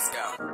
Let's go.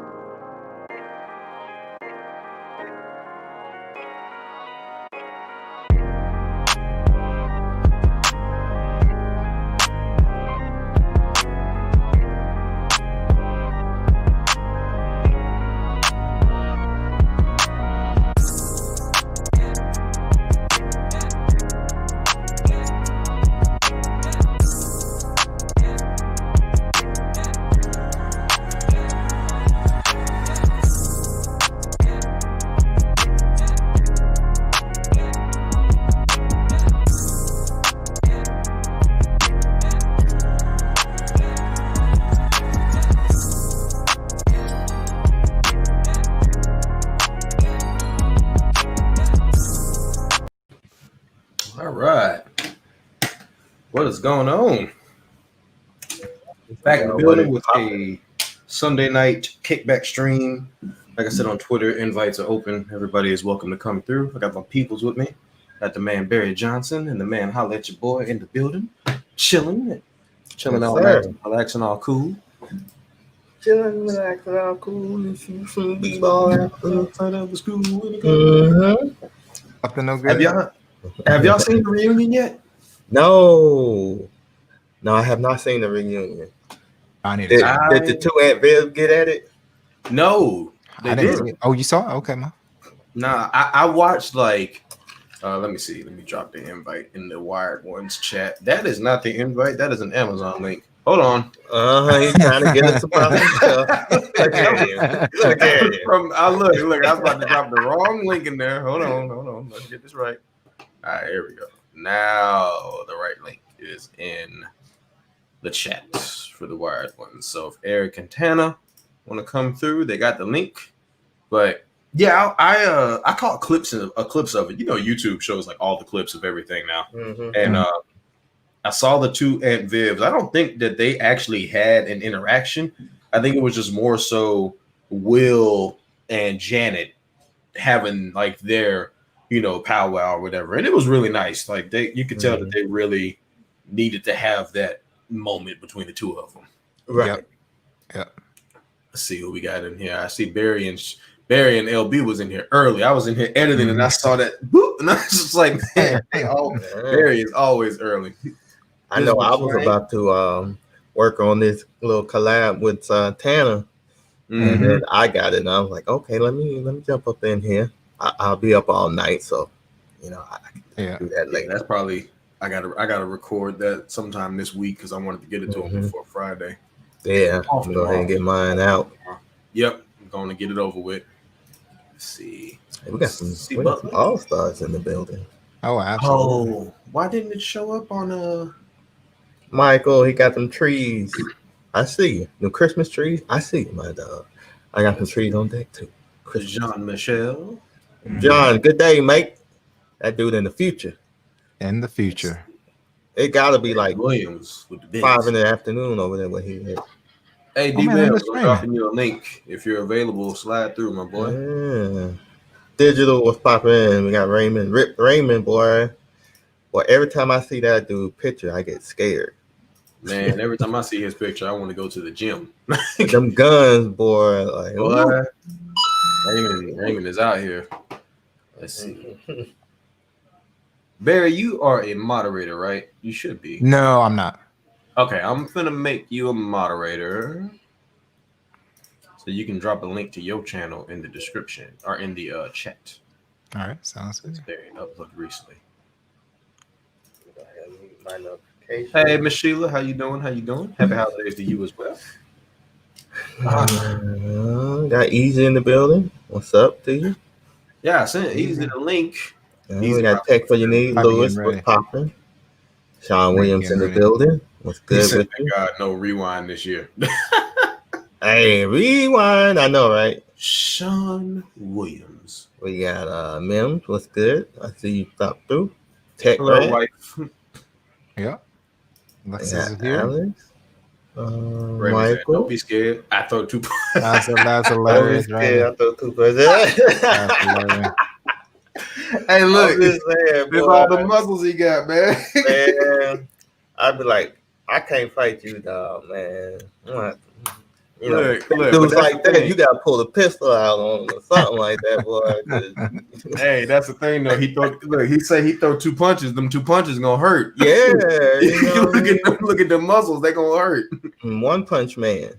All right. What is going on? Back in the building with a Sunday night kickback stream. Like I said on Twitter, invites are open. Everybody is welcome to come through. I got my peoples with me. Got the man Barry Johnson and the man Holla at Your Boy in the building. Chilling all relaxing, all cool. Chilling, relaxing, all cool. Some b-ball outside of the school. Up to no good. Have y'all seen the reunion yet? No, I have not seen the reunion. I need Did the two Aunt Viv get at it? No, they didn't. Oh, you saw it? Okay, ma. Nah, I watched like. Let me see. Let me drop the invite in the Wired Ones chat. That is not the invite. That is an Amazon link. Hold on. He's trying to get us about stuff. Look at him. Look. I was about to drop the wrong link in there. Hold on. Let's get this right. All right, here we go. Now the right link is in the chat for the Wired Ones. So if Eric and Tana want to come through, they got the link. But yeah, I caught clips of it. You know, YouTube shows like all the clips of everything now. Mm-hmm. And I saw the two Aunt Vivs. I don't think that they actually had an interaction. I think it was just more so Will and Janet having like their, powwow or whatever. And it was really nice. Like you could tell that they really needed to have that moment between the two of them. Right. Yep. Let's see what we got in here. I see Barry and LB was in here early. I was in here editing and I saw that boop, and I was just like, man, Barry is always early. I know I was about to work on this little collab with Tana. And then I got it and I was like, okay, let me jump up in here. I'll be up all night, so I can do that later. That's probably I gotta record that sometime this week because I wanted to get it to him before Friday. Yeah, I'm gonna go ahead and get mine out. Yep, I'm going to get it over with. Let's see. Hey, we got some all stars in the building. Oh, absolutely. Oh, why didn't it show up on Michael? He got them trees. I see you. The Christmas trees. I see you, my dog. I got some trees on deck too. Jean-Michel. John, good day, mate. That dude in the future. In the future. It gotta be like Williams with the 5 in the afternoon over there where he is. Hey, D-Bill, I'm dropping you a link. If you're available, slide through, my boy. Yeah. Digital was popping in. We got Raymond. Rip Raymond, boy. Well, every time I see that dude picture, I get scared. Man, every time I see his picture, I want to go to the gym. Them guns, boy. Like, boy. Raymond is out here. Let's see. Barry, you are a moderator, right? You should be. No, I'm not. Okay, I'm gonna make you a moderator so you can drop a link to your channel in the description or in the chat. All right, sounds good. Barry uploaded recently. Hey, Miss Sheila, how you doing? Happy holidays to you as well. Got Easy in the building. What's up to you? Yeah, I sent Easy the link. We got tech for your needs. Lewis was popping. Sean Williams in the building. What's good with you? God, no rewind this year. Hey, rewind. I know, right? Sean Williams. We got Mims. What's good? I see you stop through. Tech, hello, wife. Yeah. Alexis is here. Alex. Michael. Said, don't be scared. I throw 2 points. That's hilarious, right? I throw 2 points. That's hilarious. Hey, look, there's all the muscles he got, man. Man, I'd be like, I can't fight you, dog, man. You know, Look, dudes but like that, you gotta pull the pistol out on them or something like that, boy. Hey, that's the thing though. He say he throw 2 punches. Them 2 punches gonna hurt. Yeah, you know look at the muscles. They gonna hurt. One Punch Man.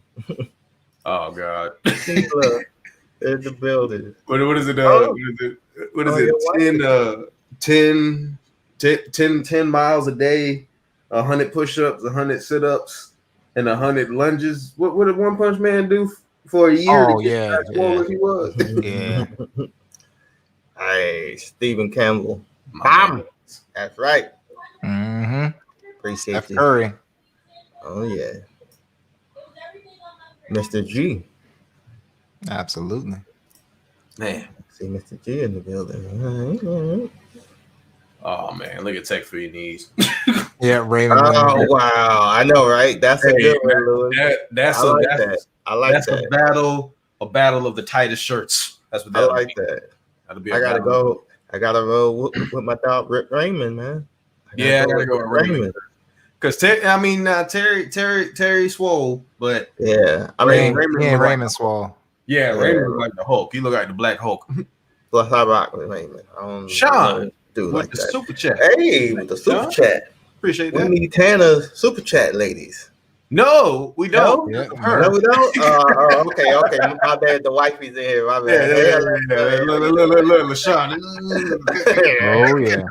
Oh God. In the building. What is it? What is it? 10 miles a day, 100 push-ups, 100 sit-ups, and 100 lunges. What did One Punch Man do for a year? Oh yeah, as he was. yeah. Hey, Stephen Campbell. Bam. That's right. Mm-hmm. Appreciate Steph you. Curry. Oh yeah. Mr. G. Absolutely. Man. See Mr. G in the building. Oh man, look at Tech for your knees. Yeah, Raymond. Oh wow, I know, right? That's a good one, Louis. That's I like that. a battle of the tightest shirts. That's what I that like that. That'll be. I gotta go. I gotta roll with my dog Rick Raymond, man. I gotta go with Raymond. Because Terry swole, but yeah, I mean Raymond swole. Yeah, Raymond looked like the Hulk. He looked like the Black Hulk. Plus, I rock with Raymond. Sean, with like the that. super chat. Hey, with the super chat. Appreciate that. We need Tanner's super chat, ladies. No, we don't. No, no we don't. Okay. My bad. The wifey's in here. My bad. Look, LaShawn. Oh yeah.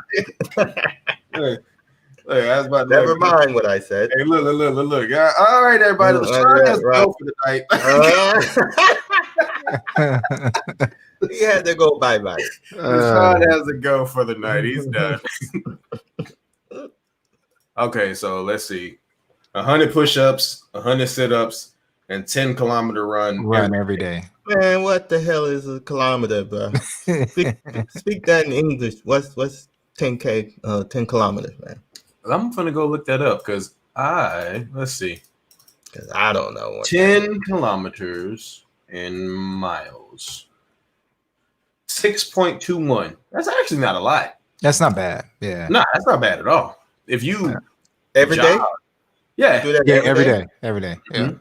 Hey, I was about to never mind what I said. Hey, look. All right, everybody. LaShawn has to go for the night. He had to go bye-bye. LaShawn has to go for the night. He's done. Okay, so let's see. 100 push-ups, 100 sit-ups, and 10-kilometer run every day. Man, what the hell is a kilometer, bro? Speak that in English. What's 10K, 10 kilometers, man? I'm gonna go look that up because let's see. Because I don't know. 10 kilometers in miles. 6.21. That's actually not a lot. That's not bad. Yeah. No, that's not bad at all. If you every day? Yeah. Do that every day. Every day. Yeah.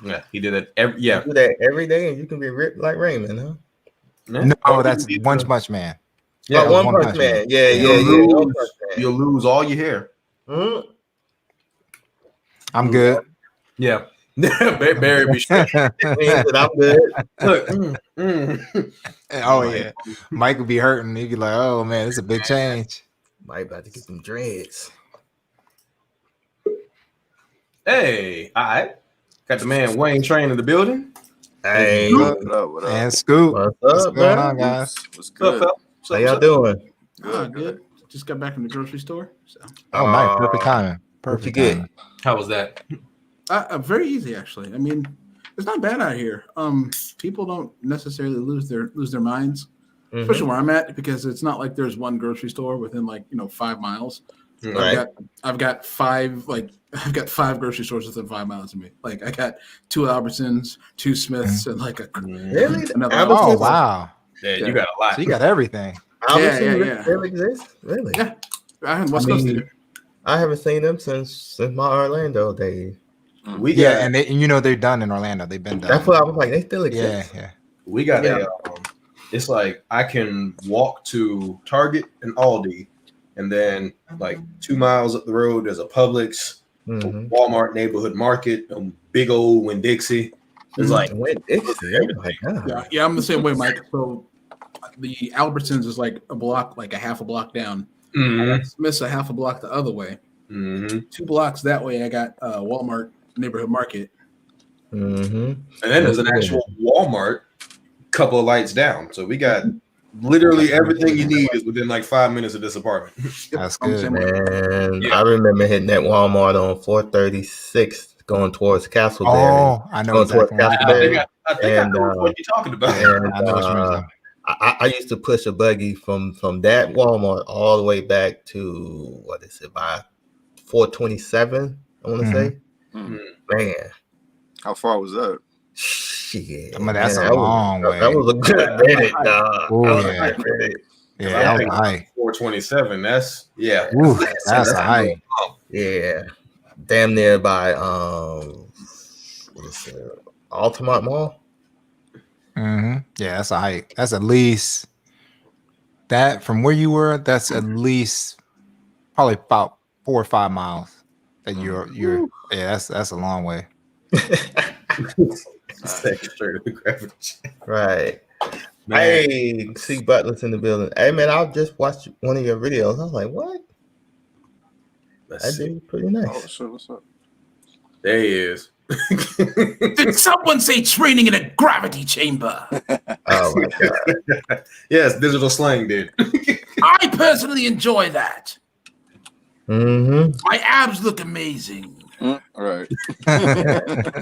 Yeah, he did it every do that every day and you can be ripped like Raymond, huh? No, that's One Punch Man. Yeah, One Punch Man. Yeah. You'll lose all your hair. I'm good. Yeah. Barry be sure. I'm good. Look. Oh yeah. Mike would be hurting. He'd be like, "Oh man, it's a big change." Mike about to get some dreads. Hey, all right. Got the man Wayne Train in the building. Hey, what up? And Scoop. What's going on, guys? What's good? How y'all doing? Good. Just got back from the grocery store. So. Oh, nice. Perfect timing. Perfect timing. How was that? Very easy, actually. I mean, it's not bad out here. People don't necessarily lose their minds, especially where I'm at, because it's not like there's one grocery store within 5 miles. Right. I've got five grocery stores within 5 miles of me. Like I got 2 Albertsons, 2 Smiths, and really another. Oh wow! Yeah, you got a lot. So you got everything. Albertsons really exist? Really? Yeah. I haven't seen them since my Orlando days. And they're done in Orlando. They've been done. That's what I was like. They still exist. Yeah. We got it's like I can walk to Target and Aldi, and then 2 miles up the road there's a Publix, Walmart neighborhood market, big old Winn-Dixie. It's like Winn-Dixie. Oh my God. Yeah, I'm the same way, Mike. So the Albertsons is like a block, like a half a block down. Smith's a half a block the other way. 2 blocks that way, I got Walmart neighborhood market. And then there's an actual Walmart couple of lights down. So we got literally everything you need is within 5 minutes of this apartment. That's good, man. Yeah. I remember hitting that Walmart on 436 going towards Castleberry. Oh, I know exactly. I think I know what you're talking about. And, I know what you're talking. I used to push a buggy from that Walmart all the way back to by 427, I want to say. Man. How far was that? Shit. I mean, that's a long way. That was a good minute, dog. That was high. 427. That's that's a high. Yeah. Damn near by what is it? Altamont Mall. Yeah, that's a hike. That's at least that from where you were. That's at least probably about 4 or 5 miles. That you're yeah. That's a long way. Straight up the gravity check. Right. Man. Hey, see Butler's in the building. Hey man, I just watched one of your videos. I was like, what? That dude's pretty nice. Oh shit, what's up? There he is. Did someone say training in a gravity chamber? Oh my god. Yes, digital slang did. I personally enjoy that. Mm-hmm. My abs look amazing. Right.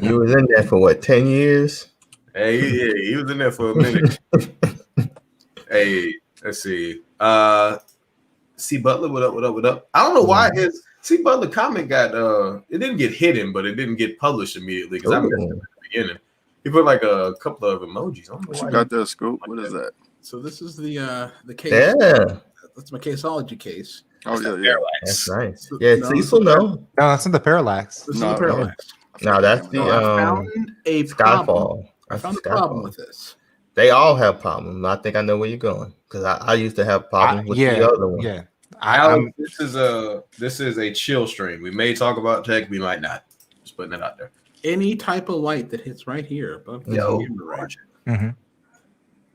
You was in there for what, 10 years? Hey, yeah, he was in there for a minute. Hey, let's see. C Butler, what up, what up, what up? I don't know why his C Butler comment got it didn't get hidden, but it didn't get published immediately because I missed it at the beginning. He put like a couple of emojis. I don't know What why you got there, Scoop? What is that? So this is the case. Yeah. That's my caseology case. Oh yeah. That's nice. Yeah, No, Cecil, no. No, that's not the parallax. This No, is the parallax. No, that's the I found a problem. Skyfall. I found a That's problem Skyfall. with this. They all have problems. I think I know where you're going because I used to have problems with the other one. Yeah. Alex, this is a chill stream. We may talk about tech, we might not. Just putting it out there. Any type of light that hits right here above the camera right,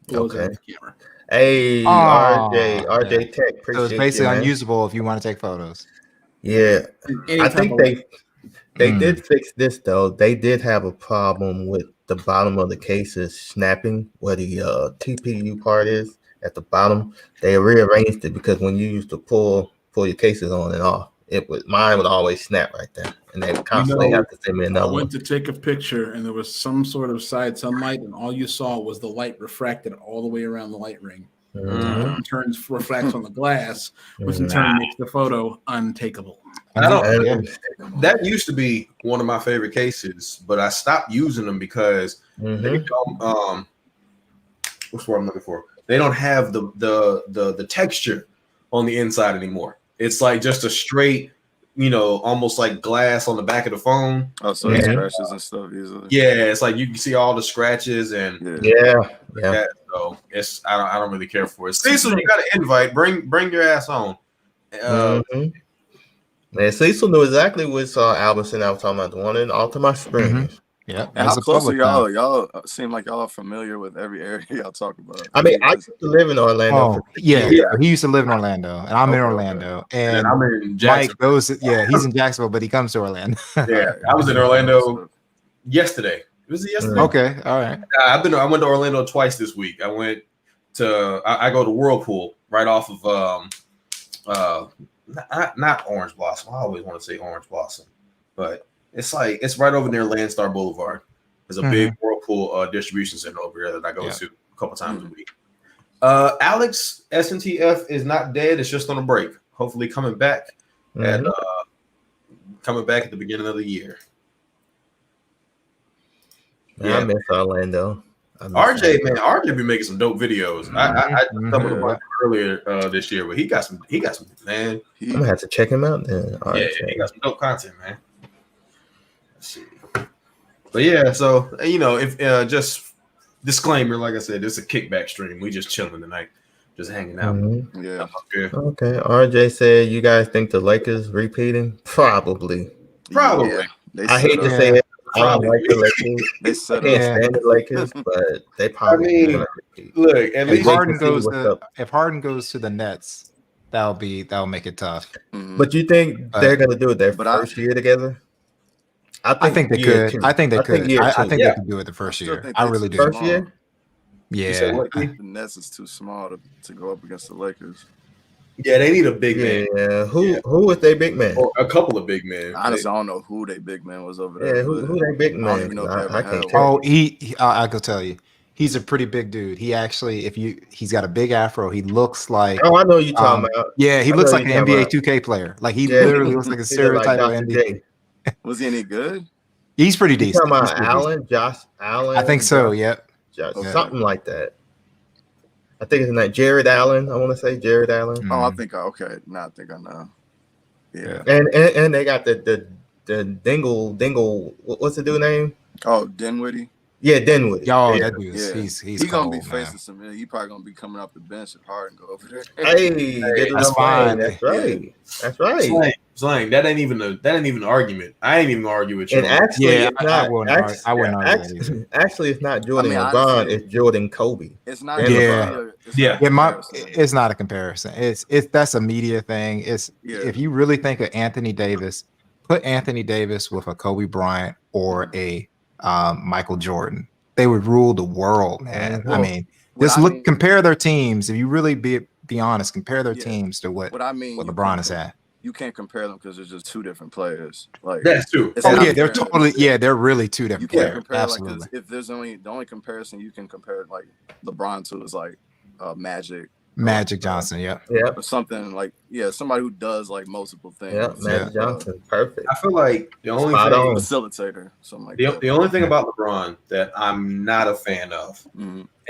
blows out the camera. Hey, RJ Tech, appreciate So it's basically you, man. unusable if you want to take photos. Yeah, Any I type think of they light. did fix this though. They did have a problem with the bottom of the cases snapping where the TPU part is at the bottom. They rearranged it because when you used to pull your cases on and off, mine would always snap right there, and they constantly have to send me I another went one. to take a picture, and there was some sort of side sunlight, and all you saw was the light refracted all the way around the light ring. Mhm. Refracts on the glass, which in turn makes the photo untakeable. That used to be one of my favorite cases, but I stopped using them because they don't. What's what I'm looking for? They don't have the texture on the inside anymore. It's like just a straight, almost like glass on the back of the phone. Oh, so it scratches and stuff easily. Yeah, it's like you can see all the scratches and yeah. So it's I don't really care for it. Cecil, you got an invite. Bring your ass on. Man, Cecil knew exactly which Albertson I was talking about, the one in Altamont Springs. Yeah. And how close are y'all? Y'all seem like y'all are familiar with every area y'all talk about. I mean, I used to live in Orlando. He used to live in Orlando, and I'm in Orlando, and I'm in Mike goes. He's in Jacksonville, but he comes to Orlando. Yeah, I was in Orlando yesterday. Was it yesterday? Okay, all right. I went to Orlando twice this week. I went to I go to Whirlpool right off of not Orange Blossom. I always want to say Orange Blossom, but it's right over near Landstar Boulevard. There's a big Whirlpool distribution center over there that I go to a couple times a week. Alex SNTF is not dead. It's just on a break. Hopefully coming back at the beginning of the year. I miss Orlando. RJ be making some dope videos. I stumbled upon him earlier this year, but he got some man. I'm gonna have to check him out then. Yeah, he got some dope content, man. Let's see. But yeah, so if just disclaimer, like I said, this is a kickback stream. We just chilling tonight, just hanging out. Yeah. Okay. RJ said, you guys think the Lakers repeating? Probably. Yeah. I hate to say it. I don't like the Lakers. They I can't stand the Lakers, but they probably gonna repeat. Look, at least if Harden goes to the Nets, that'll make it tough. But you think they're gonna do it their first year together? I think they could. I think they could. I think they could do it the first year. I really do. First year? Yeah. The Nets is too small to go up against the Lakers. Yeah, they need a big man. Yeah, who is their big man? Or a couple of big men. Honestly, I don't know who their big man was over there. Yeah, who their big man? I don't even know if I can't tell. I can tell you, he's a pretty big dude. He actually, he's got a big afro. He looks like. Oh, I know you're talking about. Yeah, he looks like an NBA 2K player. Like he literally looks like a stereotype of NBA. Was he any good? He's pretty decent. You talking about Josh Allen? I think so. Yep. Something like that. I think it's like Jared Allen. I want to say Jared Allen. Oh, I think Now I think I know. Yeah. And they got the Dingle. What's the dude name? Oh, Dinwiddie. Yeah, Dinwiddie. Yo, Yeah. that dude is Yeah, he's gonna cold, be man. facing some. He probably gonna be coming off the bench if Harden go over there. Hey, get That's the fine. fine. That's right. That's right. Slang. That ain't even an argument. I ain't even argue with you. And actually, Yeah, it's not. I wouldn't argue that either. Actually, it's not Jordan LeBron. honestly, It's Jordan Kobe. It's not. Then Yeah. LeBron. It's not a comparison. It's not a comparison. It's that's a media thing. It's if you really think of Anthony Davis, put Anthony Davis with a Kobe Bryant or a Michael Jordan, they would rule the world, man. I mean, compare their teams. If you really be honest, compare their teams to what LeBron has had. You can't compare them because there's just two different players. Like that's true. Oh yeah, they're really two different players. You can't compare Absolutely. like if there's the only comparison you can compare like LeBron to is like Magic Johnson, yeah, or something like somebody who does like multiple things. Yeah, Magic Johnson, perfect. I feel like the only facilitator, something like that. The only thing about LeBron that I'm not a fan of,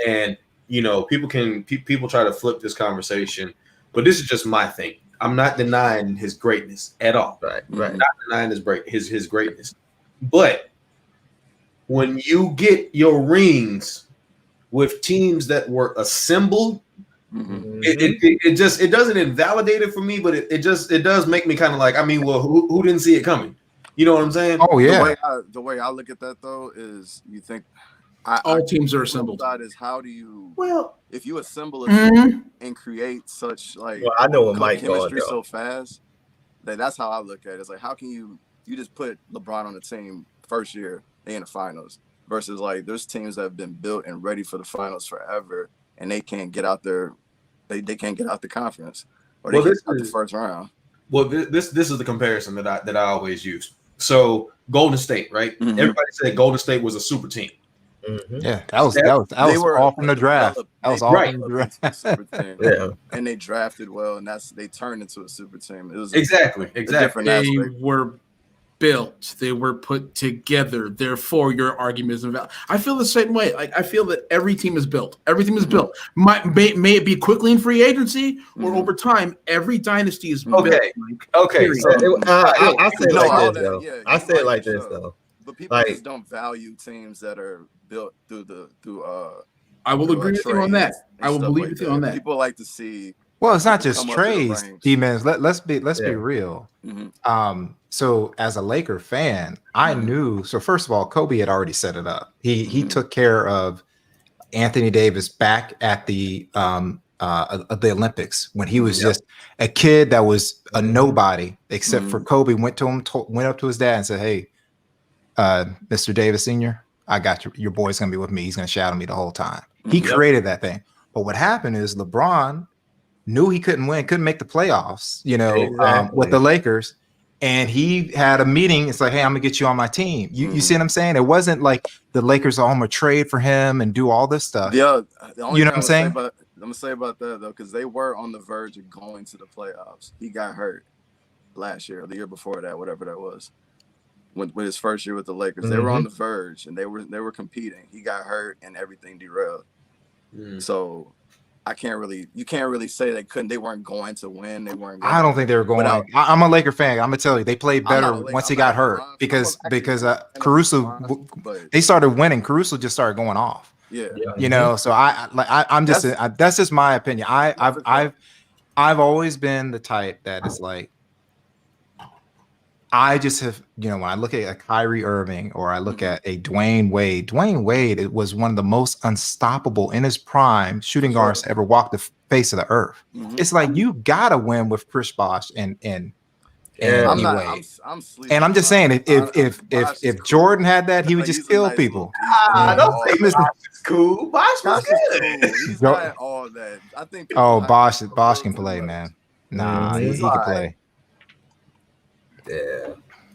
and people try to flip this conversation, but this is just my thing. I'm not denying his greatness at all. Right. Not denying his greatness. But when you get your rings with teams that were assembled, it doesn't invalidate it for me, but it does make me kind of like, I mean, well, who didn't see it coming? You know what I'm saying? Oh yeah. The way I look at that though is you think all teams are assembled. Side is how do you if you assemble a team and create such like I know what Mike chemistry so fast that's how I look at it. It's like how can you just put LeBron on the team first year they in the finals versus like there's teams that have been built and ready for the finals forever and they can't get out there they can't get out the conference or they can't get out the first round. Well, this is the comparison that I always use. So Golden State, right? Everybody said Golden State was a super team. Yeah, that was all from the draft. That was all from the draft. Super team. Yeah, and they drafted well, and they turned into a super team. It was exactly. They were built, they were put together. Therefore, your argument is invalid. I feel the same way. Like I feel that every team is built. Everything is built. May it be quickly in free agency or over time. Every dynasty is built. Okay. So I say it like this though. I say it like this though. But people just don't value teams that are built through I will agree with you on that. I will believe with you on that. People like to see. Well, it's not just trades, D-man. Let's be real. So as a Laker fan, I knew. So first of all, Kobe had already set it up. He took care of Anthony Davis back at the Olympics when he was just a kid that was a nobody, except for Kobe went up to his dad and said, "Hey, Mr. Davis Sr., I got your boy's gonna be with me. He's gonna shadow me the whole time." He created that thing. But what happened is LeBron knew he couldn't win, couldn't make the playoffs, with the Lakers. And he had a meeting. It's like, hey, I'm gonna get you on my team. You see what I'm saying? It wasn't like the Lakers are gonna trade for him and do all this stuff. Yeah, you know what I'm saying? I'm gonna say about that though, because they were on the verge of going to the playoffs. He got hurt last year, or the year before that, whatever that was. With his first year with the Lakers, they were on the verge and they were competing. He got hurt and everything derailed. So you can't really say they weren't going to win. They weren't. I don't think they were going. I'm a Laker fan. I'm gonna tell you, they played better once he got hurt because Caruso. They started winning. Caruso just started going off. Yeah. So I'm just that's just my opinion. I've always been the type that is like. I just have, when I look at a Kyrie Irving or I look at a Dwayne Wade, it was one of the most unstoppable in his prime shooting guards to ever walk the face of the earth. It's like you gotta win with Chris Bosh and Wade. And I'm just saying, if Jordan had that, he would just kill people. Don't say Bosh is cool. Bosh was good. He's not all that. I think. Bosh can play, man. Nah, he can play.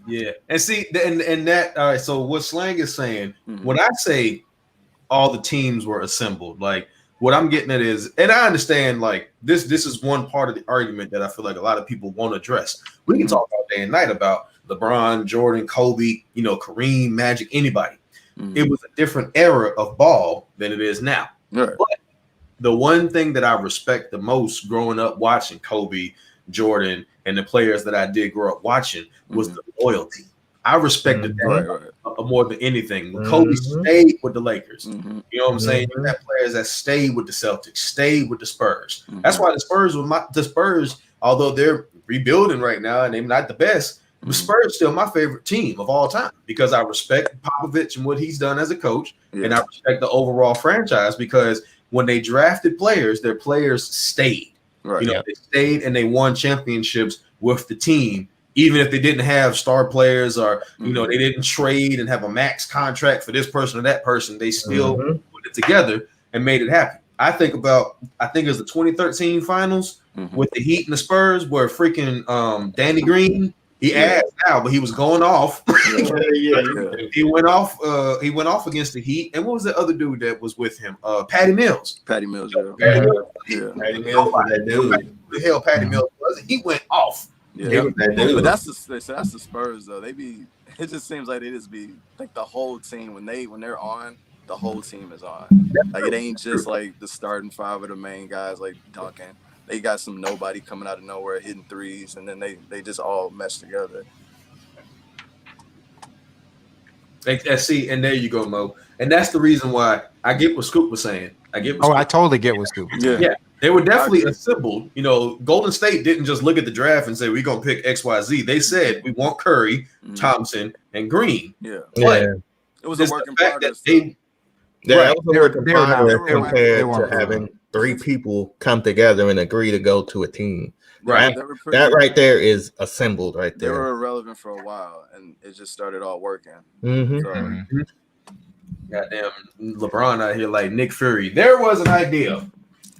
Yeah. And see, and that, all right, so what Slang is saying, when I say all the teams were assembled, like what I'm getting at is, and I understand like this is one part of the argument that I feel like a lot of people won't address. We can talk all day and night about LeBron, Jordan, Kobe, Kareem, Magic, anybody. It was a different era of ball than it is now. Right. But the one thing that I respect the most growing up watching Kobe, Jordan, and the players that I did grow up watching was the loyalty. I respected that more than anything. When Kobe stayed with the Lakers, you know what I'm saying? You have players that stayed with the Celtics, stayed with the Spurs. That's why the Spurs, although they're rebuilding right now and they're not the best, the Spurs still my favorite team of all time because I respect Popovich and what he's done as a coach, and I respect the overall franchise because when they drafted players, their players stayed. Right. You know, they stayed and they won championships with the team, even if they didn't have star players or you know they didn't trade and have a max contract for this person or that person. They still put it together and made it happen. I think it was the 2013 finals with the Heat and the Spurs where freaking Danny Green. He asked now, but he was going off. He went off. He went off against the Heat. And what was the other dude that was with him? Patty Mills. Patty Mills. Patty Mills was that dude. Who the hell Patty Mills was? He went off. Yeah, but that's the Spurs though. It just seems like they just be like the whole team when they're on. The whole team is on. Like it ain't just like the starting five of the main guys like Duncan. They got some nobody coming out of nowhere hitting threes, and then they just all mesh together. See, and there you go, Mo. And that's the reason why I get what Scoop was saying. I totally get what Scoop was saying. Yeah, they were definitely assembled. You know, Golden State didn't just look at the draft and say, we're going to pick XYZ. They said, we want Curry, Thompson, and Green. Yeah. But it was a work in progress. That was a work in progress compared to having three people come together and agree to go to a team. Right. That right there is assembled right there. They were irrelevant for a while, and it just started all working. Goddamn LeBron out here like Nick Fury. There was an idea.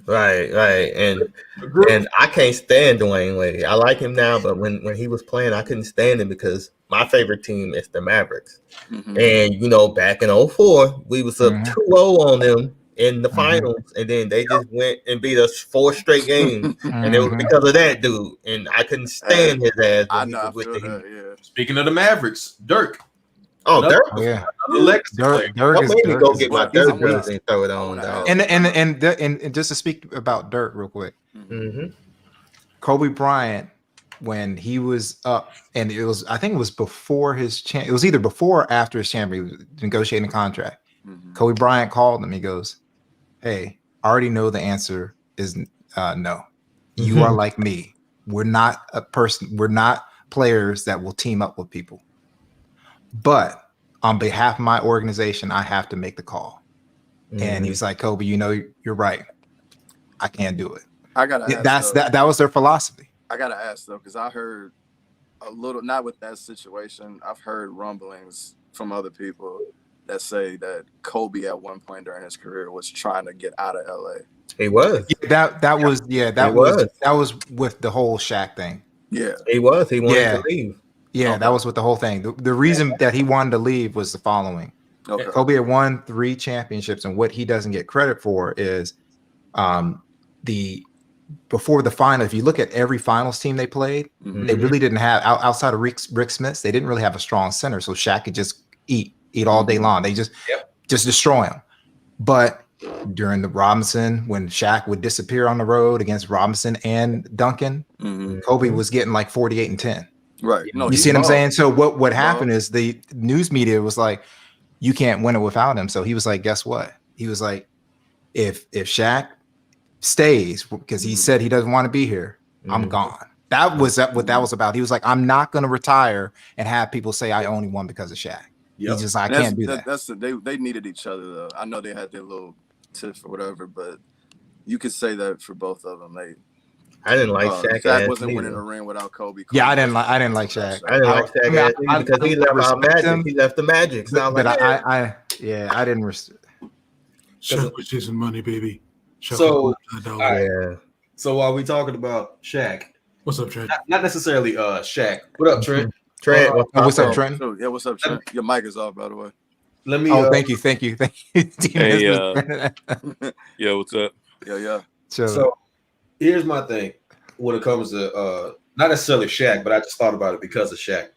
Right. And I can't stand Dwayne Wade. I like him now, but when he was playing, I couldn't stand him because my favorite team is the Mavericks. And, you know, back in 2004, we was up 2-0 on them in the finals, and then they just went and beat us 4 straight games, and it was because of that dude. And I couldn't stand his ass. I know. Speaking of the Mavericks, Dirk. Oh, Dirk! Yeah, Dirk is go get my Dirk jersey and throw it on. And just to speak about Dirk real quick, Kobe Bryant, when he was up, and I think it was before it was either before or after his champion, he was negotiating a contract. Kobe Bryant called him. He goes, "Hey, I already know the answer is no. You are like me. We're not a person. We're not players that will team up with people. But on behalf of my organization, I have to make the call." And he was like, "Kobe, you know, you're right. I can't do it." That was their philosophy. I gotta ask though, because I heard a little, not with that situation. I've heard rumblings from other people that say that Kobe at one point during his career was trying to get out of LA. He was. That was with the whole Shaq thing. Yeah, he was. He wanted to leave. Yeah, that was with the whole thing. The reason that he wanted to leave was the following. Kobe had won 3 championships, and what he doesn't get credit for is before the final. If you look at every finals team they played, they really didn't have outside of Rick Smith. They didn't really have a strong center, so Shaq could just eat all day long. They just destroy him. But during the Robinson, when Shaq would disappear on the road against Robinson and Duncan, Kobe was getting like 48 and 10. Right. No, you see what I'm saying? So what happened is the news media was like, you can't win it without him. So he was like, guess what? He was like, if Shaq stays, because he said he doesn't want to be here, I'm gone. That was what that was about. He was like, I'm not going to retire and have people say I only won because of Shaq. He's just like, I can't do that. They needed each other though. I know they had their little tiff or whatever, but you could say that for both of them. I didn't like Shaq. Shaq wasn't winning a ring without Kobe. Yeah, I didn't like Shaq. I didn't like Shaq because he left our Magic. He left the Magic. So I didn't. Shaq was chasing money, baby. So while we talking about Shaq, what's up, Trent? Not necessarily Shaq. What up, Trent? Trent, what's up, Trent? Yeah, what's up, Trent? Your mic is off, by the way. Let me. Thank you. Hey, yeah, what's up? Yeah. So here's my thing when it comes to not necessarily Shaq, but I just thought about it because of Shaq.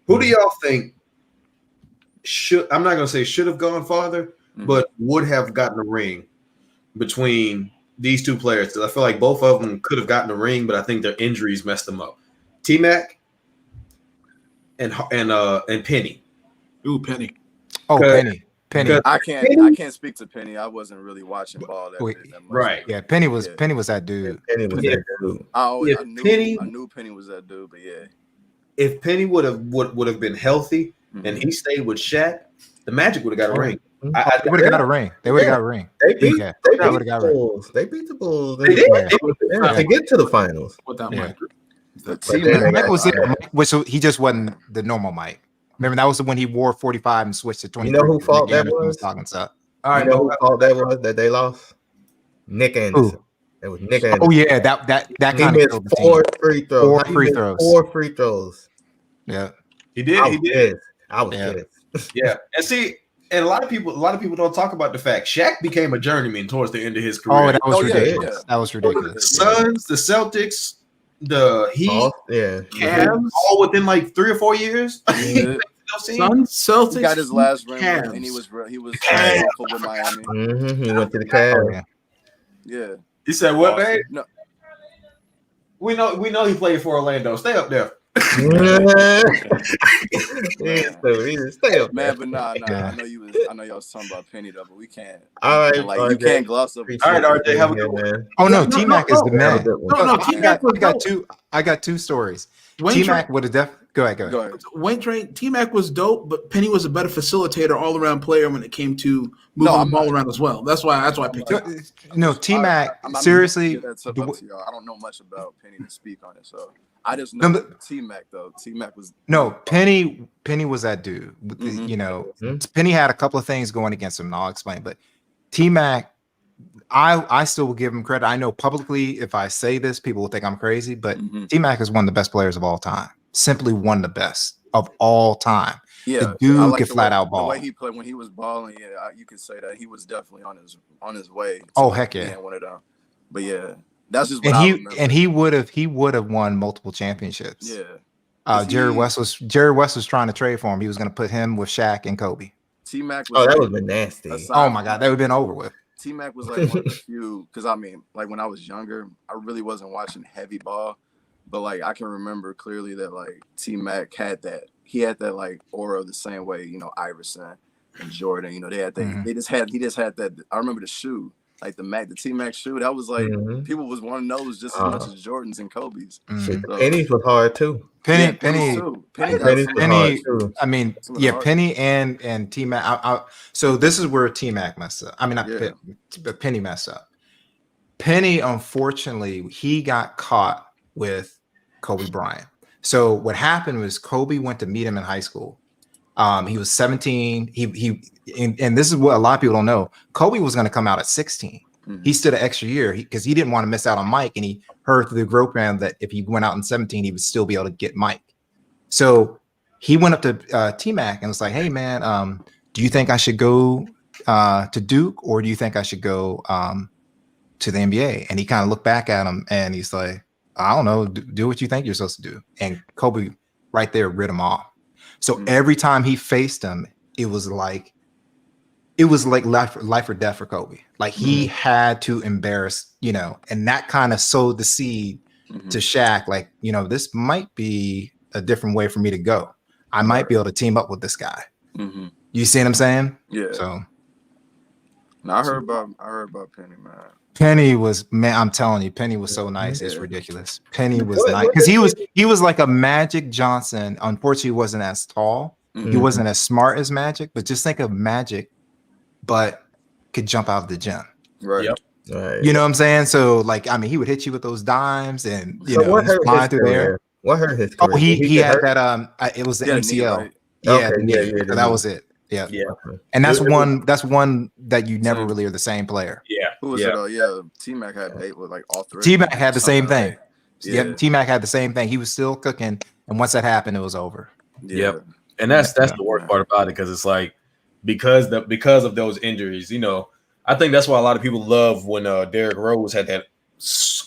Who do y'all think I'm not gonna say should have gone farther, but would have gotten a ring between these two players? Because I feel like both of them could have gotten a ring, but I think their injuries messed them up. T-Mac? and Penny. Ooh, Penny. Oh, Penny. I can't speak to Penny. I wasn't really watching ball that much. Right. Yeah, Penny was that dude. Penny was that dude. I knew Penny was that dude, but yeah. If Penny would have been healthy and he stayed with Shaq, the Magic would have got a ring. They would have got a ring. They would have got a ring. They beat the Bulls. They beat the Bulls. They did to get to the finals. Without Mike. Mike was there, which he just wasn't the normal Mike. Remember, that was when he wore 45 and switched to 23. You know who fault that was? Talking stuff. All right, you know who fault that was that they lost? Nick Anderson. It was Nick Anderson. Oh yeah, that kind of killed the team. 4 free throws. 4 free throws. Yeah, he did. He did. I was pissed. Yeah, and see, and a lot of people don't talk about the fact Shaq became a journeyman towards the end of his career. Oh, that was ridiculous. Yeah. That was ridiculous. The Suns, the Celtics, the Heat, Cavs, all within like 3 or 4 years. Yeah. Suns, Celtics, he got his last ring, Cavs. and he was awful with Miami. He went to the Cavs. Yeah. He said, "What, man? No. We know he played for Orlando. Stay up there." Stay up, man. But nah. I know y'all was talking about Penny though, but we can't. All right, like you can't gloss over. All right, RJ, have a good one. Oh no, T-Mac is the man. No, T-Mac. I got 2 stories. T-Mac would have Go ahead. Wayne Train, T-Mac was dope, but Penny was a better facilitator, all-around player when it came to moving the ball around as well. That's why I picked him. No, T-Mac, seriously. I don't know much about Penny to speak on it, so I just know T-Mac though. T-Mac was Penny was that dude. Penny had a couple of things going against him, and I'll explain. But T-Mac, I still will give him credit. I know publicly, if I say this, people will think I'm crazy, but T-Mac is one of the best players of all time. Simply one of the best of all time. Yeah, the dude can flat out ball. The way he played when he was balling, you can say that he was definitely on his way. Oh heck yeah! One of them. But yeah, that's just what he would have won multiple championships. Yeah. Jerry West was trying to trade for him. He was going to put him with Shaq and Kobe. T-Mac. That would have been nasty. Oh my god, that would have been over with. T-Mac was like one of the few, because I mean, like when I was younger, I really wasn't watching heavy ball. But like I can remember clearly that like T-Mac had that like aura the same way, Iverson and Jordan, they had that he just had that. I remember the shoe, like the T-Mac shoe, that was like people was wanting those just as much as Jordan's and Kobe's. So, Penny's was hard too. Penny. I mean, Penny and T-Mac. So this is where T-Mac messed up. I mean, but Penny messed up. Penny, unfortunately, he got caught with Kobe Bryant. So what happened was Kobe went to meet him in high school. He was 17. And this is what a lot of people don't know. Kobe was going to come out at 16. He stood an extra year because he didn't want to miss out on Mike. And he heard through the program that if he went out in 17, he would still be able to get Mike. So he went up to T-Mac and was like, "Hey man, do you think I should go to Duke or do you think I should go to the NBA?" And he kind of looked back at him and he's like, "I don't know, do what you think you're supposed to do." And Kobe right there rid him off. So every time he faced him, it was like life or death for Kobe. Like he had to embarrass, and that kind of sowed the seed to Shaq. Like, this might be a different way for me to go. I might be able to team up with this guy. You see what I'm saying? Yeah. So I heard about Penny, man. Penny was, man, I'm telling you, Penny was so nice. It's ridiculous. Penny was nice because he was like a Magic Johnson. Unfortunately, he wasn't as tall. He wasn't as smart as Magic, but just think of Magic, but could jump out of the gym. Right. Yep. Right. You know what I'm saying? So like, I mean, he would hit you with those dimes and he's flying through there. What hurt his career? Oh, he had that it was the MCL. Right? Yeah, so that was it. Yeah. And that's one that you never really are the same player. Yeah. Who was it? Yeah, T-Mac had eight with like all three. T-Mac had the same thing. Yeah. T-Mac had the same thing. He was still cooking, and once that happened, it was over. Yep. And that's the worst part about it, because it's like because of those injuries, I think that's why a lot of people love when Derrick Rose had that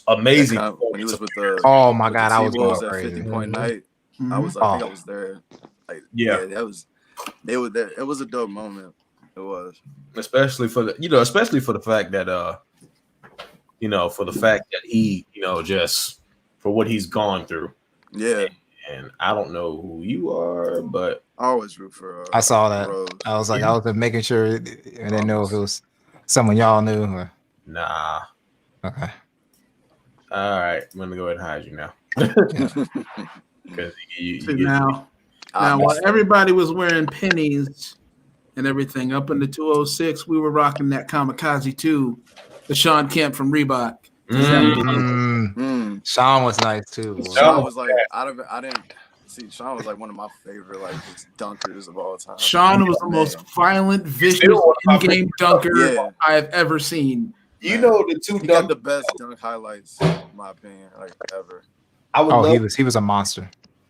amazing when he was with the oh my god, I was going crazy. 50-point night. I think I was there. Like that was they were there. It was a dope moment. It was, especially for the fact that for the fact that he just for what he's gone through. Yeah. And I don't know who you are, but I always root for. I saw that. Rose. I was like, I was making sure I didn't know if it was someone y'all knew. Or... nah. Okay. All right, I'm gonna go ahead and hide you now. Because now while everybody was wearing pennies and everything up in the 206, we were rocking that Kamikaze 2, the Sean Kemp from Reebok. Sean was nice too. Sean was like I didn't see. Sean was like one of my favorite just dunkers of all time. Sean was the most violent, vicious in-game dunker I have ever seen. You know the two he got the best dunk highlights, in my opinion, ever. He was a monster.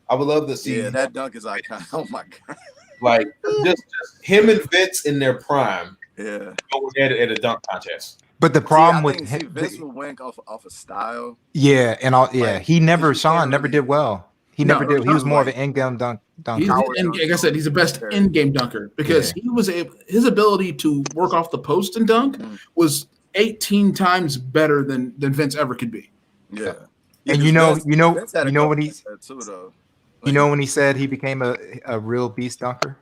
I would love to see. Yeah, that dunk is iconic. Oh my god! Like just him and Vince in their prime. Yeah, going at a dunk contest. But the problem with him, Vince would win off of style. Yeah, and all. Yeah, Sean never did well. He never did. He was more of an in-game dunker. Like I said, he's the best in-game dunker because his ability to work off the post and dunk was 18 times better than Vince ever could be. Yeah. And you know when he when he said he became a real beast dunker?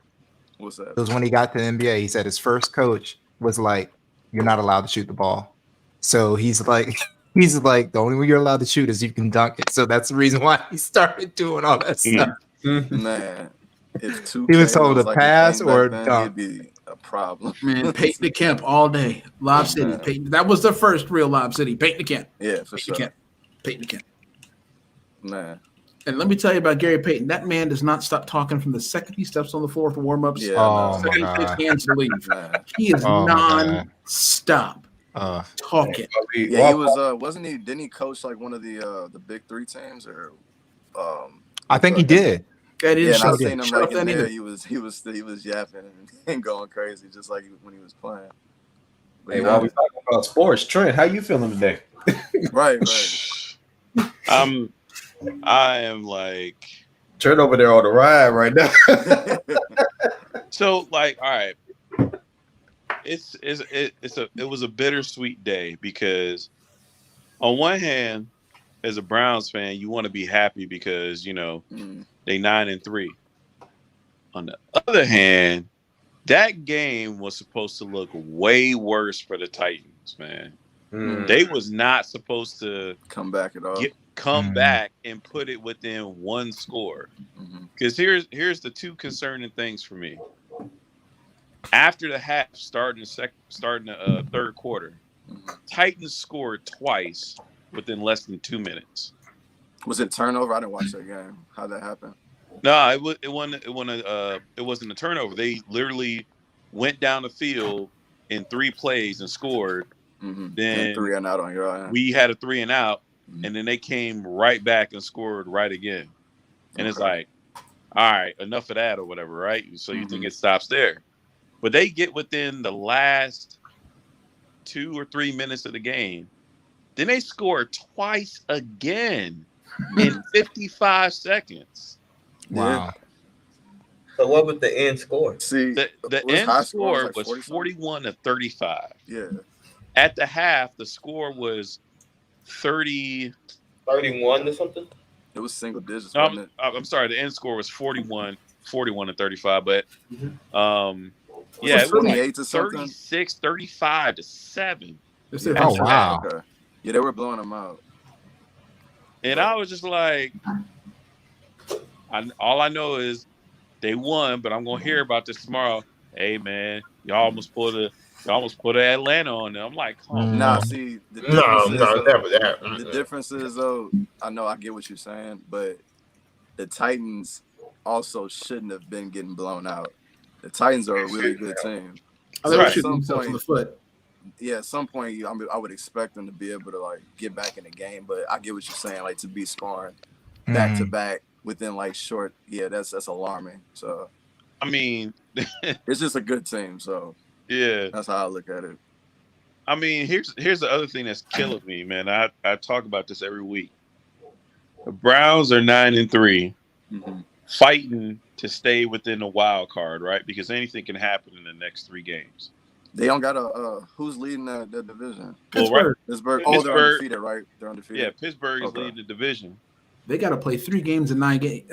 What's that? It was when he got to the NBA. He said his first coach was like, "You're not allowed to shoot the ball." So he's like, the only way you're allowed to shoot is you can dunk it. So that's the reason why he started doing all that stuff. Man, if he was told to pass or dunk, it'd be a problem. Man, Peyton to Kemp all day. Lob City. Peyton, that was the first real Lob City. Peyton to Kemp. Yeah, for sure. Peyton to Kemp. Man. And let me tell you about Gary Payton. That man does not stop talking from the second he steps on the floor for warm-ups. Yeah, second he takes hands to leave. He is non-stop talking. Yeah, he was. Wasn't he? Didn't he coach one of the big three teams? Or I think he did. Yeah, I seen him in there. He was yapping and going crazy, just like when he was playing. But, hey, while we talking about sports, Trent, how you feeling today? Right. I am like Trent over there on the ride right now. So all right. It was a bittersweet day because on one hand, as a Browns fan, you want to be happy because they 9-3. On the other hand, that game was supposed to look way worse for the Titans, man. They was not supposed to come back at all. Come back and put it within one score. Because here's the two concerning things for me. After the half, starting the third quarter, Titans scored twice within less than 2 minutes. Was it turnover? I didn't watch that game. How'd that happen? No, it wasn't a turnover. They literally went down the field in 3 plays and scored. Then 3 and out on your eye. We had a 3 and out, and then they came right back and scored right again. And it's like, all right, enough of that or whatever, right? So you think it stops there. But they get within the last 2 or 3 minutes of the game. Then they score twice again in 55 seconds. Wow. So what was the end score? See, the end score was 41-35. Yeah. At the half, the score was 31 or something. It was single digits. I'm sorry. The end score was 41-35, but yeah, it was like 36-35-7. Oh wow! Okay. Yeah, they were blowing them out. And I was just like, all I know is they won, but I'm gonna hear about this tomorrow. Hey man, y'all almost put Atlanta on them. I'm like, see, the difference is though, I know I get what you're saying, but the Titans also shouldn't have been getting blown out. The Titans are a really good team. They were shooting themselves in the foot. Yeah, at some point, I would expect them to be able to get back in the game. But I get what you're saying, to be scoring back to back within short. Yeah, that's alarming. So, I mean, it's just a good team. So yeah, that's how I look at it. I mean, here's the other thing that's killing me, man. I talk about this every week. The Browns are 9-3, fighting to stay within the wild card, right? Because anything can happen in the next 3 games. They don't got who's leading the division? Pittsburgh. Pittsburgh. Oh, they're undefeated, right? They're undefeated. Yeah, Pittsburgh is leading the division. They got to play 3 games in 9 days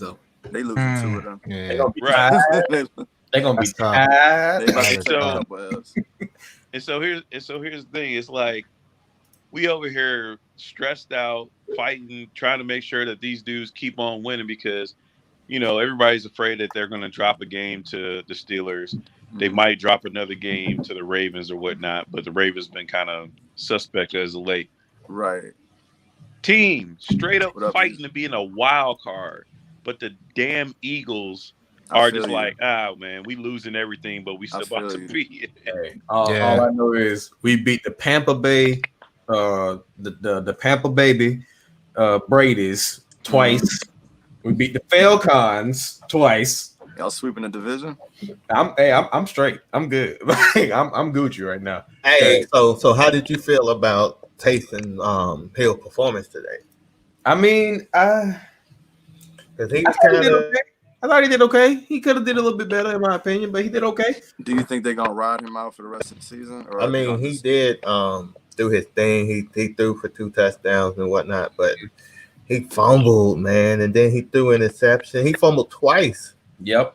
though. They losing 2 of them. They're Yeah. gonna be Right. tired. They're gonna be That's tough. tired. They about to And take a so- couple L's. And so here's the thing. It's like we over here stressed out, fighting, trying to make sure that these dudes keep on winning because everybody's afraid that they're going to drop a game to the Steelers. They might drop another game to the Ravens or whatnot, but the Ravens been kind of suspect as of late. Right. Team straight up What up, fighting to be in a wild card, but the damn Eagles I are feel just you. like, man, we losing everything, but we still about feel to you. be. Hey, all Yeah. I know is we beat the Pampa Bay, the Pampa Baby Brady's twice. We beat the Falcons twice. Y'all sweeping the division? I'm straight. I'm good. Like, I'm Gucci right now. Hey, so how did you feel about Taysom Hill's performance today? I mean, Because he I was thought he kind did of. okay. I thought he did okay. He could have did a little bit better, in my opinion, but he did okay. Do you think they're gonna ride him out for the rest of the season? Or I are they mean, gonna he just- did do his thing. He threw for 2 touchdowns and whatnot, but he fumbled, man, and then he threw an interception. He fumbled twice. Yep.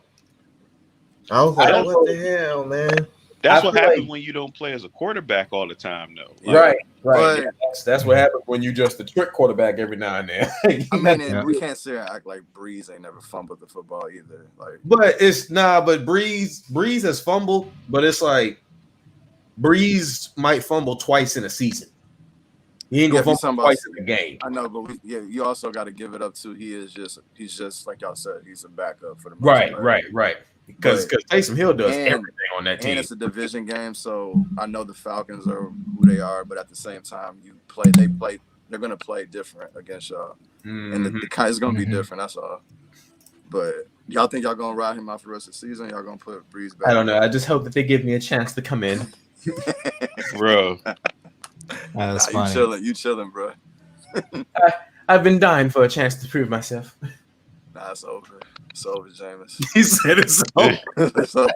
I was like, don't what the hell, man? That's I what feel happens like- when you don't play as a quarterback all the time, though. Like, Right. But- Yeah, that's what happens when you just a trick quarterback every now and then. I mean, Yeah. we can't sit here and act like Breeze ain't never fumbled the football either. Like, But but Breeze has fumbled, but it's like Breeze might fumble twice in a season. He ain't Yeah, gonna if fumble somebody- twice in a game. I know, but you also got to give it up to he's just like y'all said, he's a backup for the most Right. Because Taysom Hill does and- everything on that team. And it's a division game, so I know the Falcons are who they are, but at the same time, they're gonna play different against y'all, and Mhm. it's gonna be Mhm. different. That's all. But y'all think y'all gonna ride him out for the rest of the season? Y'all gonna put Breeze back? I don't know. I just hope that they give me a chance to come in. bro. That's Nah, funny. you chilling, bro. I've been dying for a chance to prove myself. Nah, it's over. It's over, Jameis. He said it's so. It's over.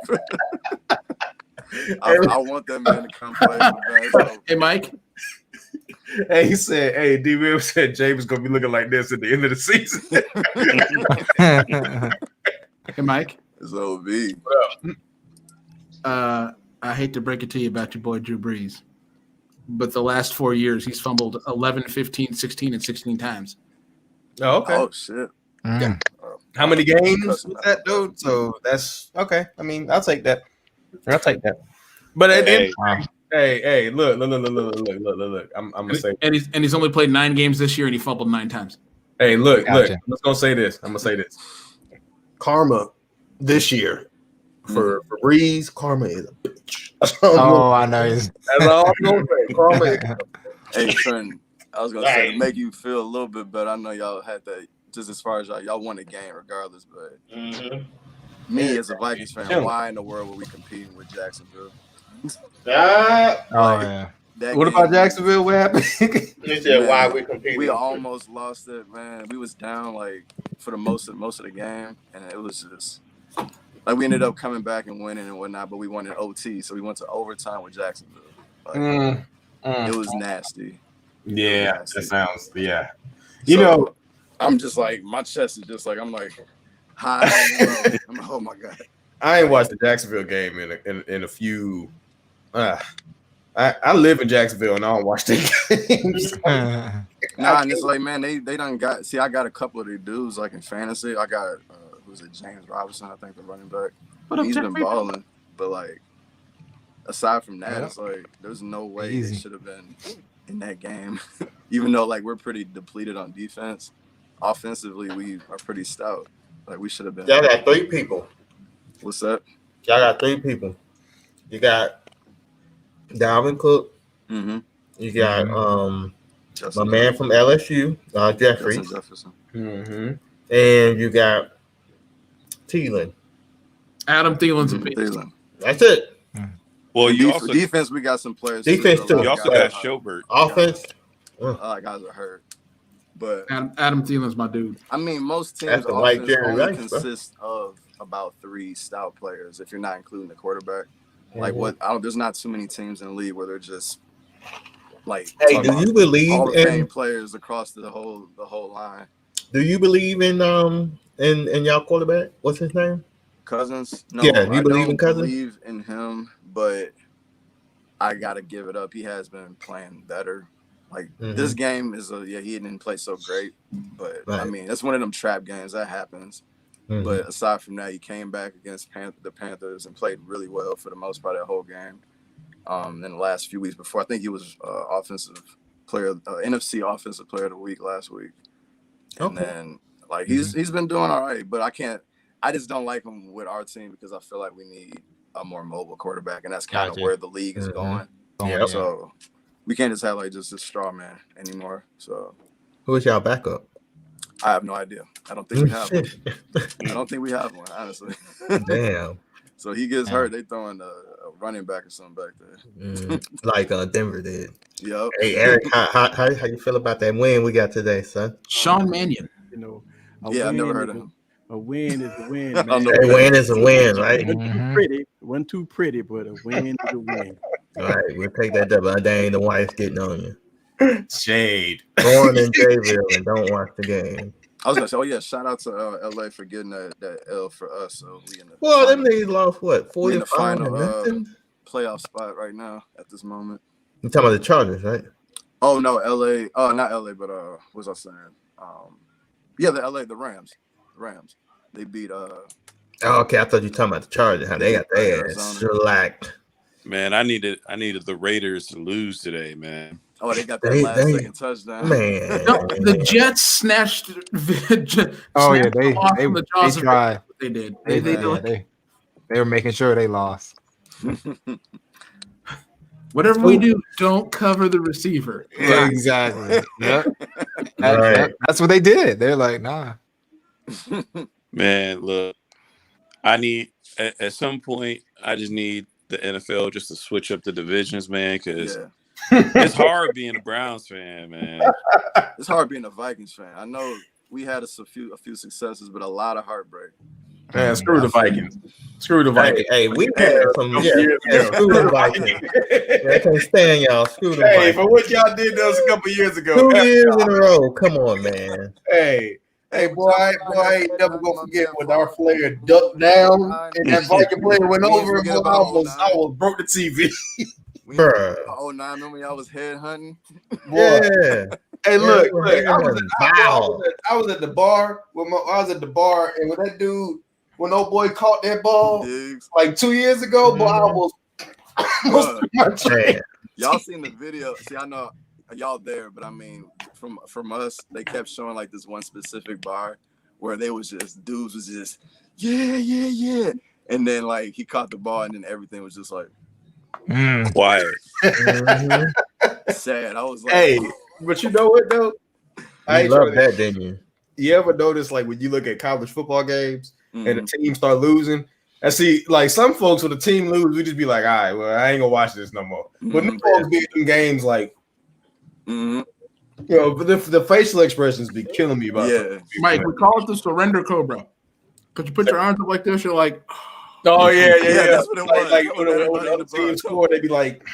I want that man to come play. Man. It's over. Hey, Mike. Hey, he said, "Hey, D. Will said James gonna be looking like this at the end of the season." Hey, Mike. It's OB. I hate to break it to you about your boy Drew Brees, but the last 4 years he's fumbled 11, 15, 16, and 16 times. Oh, okay. Oh shit. Mm. How many games was Cussing that, dude? So that's okay. I mean, I'll take that. But at the end, Hey, hey, look. I'm gonna say, And he's only played 9 games this year and he fumbled 9 times. hey, look. Gotcha. I'm just gonna say this. Karma this year for Breeze, karma is a bitch. That's Oh, I know. He's- all I'm gonna say. Karma is Hey, Trent, I was gonna say to make you feel a little bit better. I know y'all had that just as far as y'all won the game regardless, but me as a Vikings fan, why in the world were we competing with Jacksonville? Oh yeah. That What about game, Jacksonville? What happened? You said why we competing? We almost lost it, man. We was down like for the most of the game, and it was just like we ended up coming back and winning and whatnot, but we won in OT, so we went to overtime with Jacksonville. Like, it was nasty. Yeah, that sounds. Yeah, So, I'm just like my chest is just like I'm like high. I'm like, oh my god. I ain't watched the Jacksonville game in a few. I live in Jacksonville and I don't watch their games. Nah, and it's like, man, they done got. See, I got a couple of the dudes like in fantasy. I got who's it, James Robinson, I think the running back. What up, He's been Jeffrey? balling, but like aside from that, Yeah. it's like there's no way Easy. they should have been in that game. Even though like we're pretty depleted on defense, offensively we are pretty stout. Like we should have been. Y'all got 3 people. What's that? Y'all got 3 people. You got Dalvin Cook. Mm-hmm. You got my man from LSU, Jeffrey, Jefferson. Mm-hmm. and you got Thielen. Adam Thielen's a beast. Thielen. That's it. well, you also Defense, we got some players. Defense, too. you also got Schobert. Offense. Guys are hurt, but Adam Thielen's my dude. I mean, most teams' That's the white offense Jerry only Rice, bro. consist of about 3 stout players, if you're not including the quarterback. Like there's not too many teams in the league where they're just Like, Hey, do you believe Hall of Fame in? players across the whole line? Do you believe in y'all quarterback? What's his name? Cousins? No, Yeah, do you I believe in don't Cousins? believe in him, but I gotta give it up. He has been playing better. Like this game is he didn't play so great, but I mean that's one of them trap games that happens. But aside from that, he came back against the Panthers and played really well for the most part that whole game. In the last few weeks before, I think he was NFC Offensive Player of the Week last week. And then like he's been doing all right, but I just don't like him with our team because I feel like we need a more mobile quarterback, and that's kind of where the league is going. Yeah. So we can't just have like just a straw man anymore. So who is y'all backup? I have no idea. I don't think we have one. I don't think we have one, honestly. Damn. So he gets hurt, they throwing a running back or something back there. Like Denver did. Yep. Hey Eric, how you feel about that win we got today, son? Sean Mannion. You know, I never heard of him. A win is a win, man. A win is a win, right? Wasn't too pretty, but a win is a win. All right, we'll take that double. Dang, the wife's getting on you. Shade. Born in Jayville and don't watch the game. I was gonna say, shout out to LA for getting that L for us. So we in the them niggas lost what 45 to nothing. Playoff spot right now at this moment. You talking about the Chargers, right? Oh no, LA. Oh, not LA, but what was I saying? The Rams. The Rams. They beat Oh, okay, I thought you were talking about the Chargers. How they got their ass shellacked. Man, I needed the Raiders to lose today, man. Oh, they got that last-second touchdown. Man, the Jets snatched. They tried. They did. They were making sure they lost. Whatever we do, don't cover the receiver. Yeah, exactly. Yep. That's what they did. They're like, nah. Man, look, I need at some point. I just need the NFL just to switch up the divisions, man, because it's hard being a Browns fan, man. It's hard being a Vikings fan. I know we had a few successes, but a lot of heartbreak. Man, screw the Vikings. Screw the Vikings. Hey, we had some screw the Vikings. I can't stand y'all. Screw the Vikings. For what y'all did to us a couple years ago. 2 years in a row. Come on, man. Hey, boy, I ain't never gonna forget when our player ducked down and that Viking player went over and I was broke the TV. Bruh. 09, remember y'all was head hunting? Yeah. Hey, look, I was at the bar and when that dude, when old boy caught that ball like 2 years ago, boy, I was almost my train. Y'all seen the video? See, I know y'all there, but I mean, from us, they kept showing like this one specific bar where they was just dudes was just yeah, and then like he caught the ball and then everything was just like quiet. Sad. I was like, hey, but you know what though? I love that, didn't you? You ever notice like when you look at college football games and the team start losing? I see, like some folks when the team lose, we just be like, all right, well, I ain't gonna watch this no more. But them folks be in them games like, you know, but the facial expressions be killing me about that. Mike, we call it the surrender cobra. Because you put your arms up like this, you're like, oh yeah. That's what it was. Like when the other team score, they be like,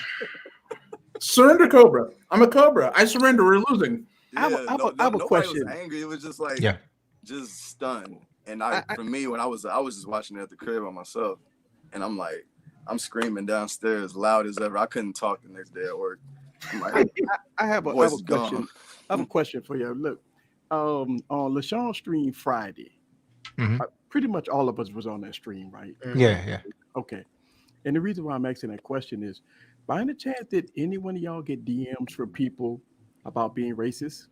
surrender cobra. I'm a cobra. I surrender. We're losing. I have a question. Was angry. It was just like, just stunned. And for me, when I was just watching it at the crib by myself, and I'm like, I'm screaming downstairs loud as ever. I couldn't talk the next day at work. I'm like, I have a question. I have a question for you. Look, on LaShawn's stream Friday, pretty much all of us was on that stream, right? Yeah. Okay. And the reason why I'm asking that question is, by any chance, did any one of y'all get DMs from people about being racist?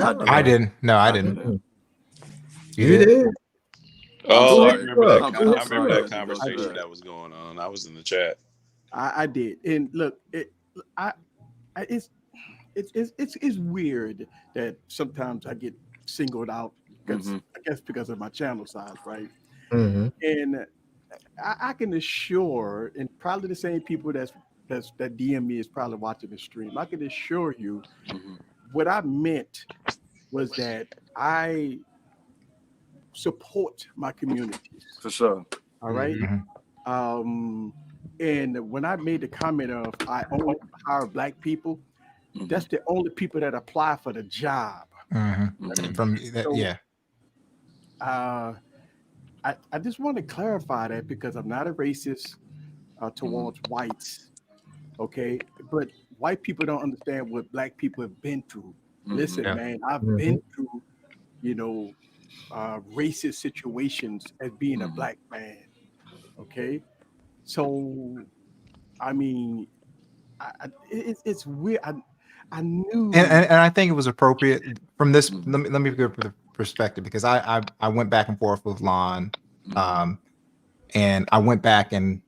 I didn't. No, I didn't. You did? Oh, I remember that conversation that was going on. I was in the chat. I did. And look, it's weird that sometimes I get singled out because I guess because of my channel size, right? And I can assure, and probably the same people that DM me is probably watching the stream. I can assure you, what I meant was that I support my community for sure. All right. And when I made the comment of I only hire black people, That's the only people that apply for the job. From that, So, yeah. I just want to clarify that because I'm not a racist towards whites, okay? But white people don't understand what black people have been through. Listen, Yeah. man, I've been through, you know, racist situations as being a black man, okay? So, I mean, it's weird. I knew. And I think it was appropriate from this. Let me give the perspective because I went back and forth with Lon, and I went back and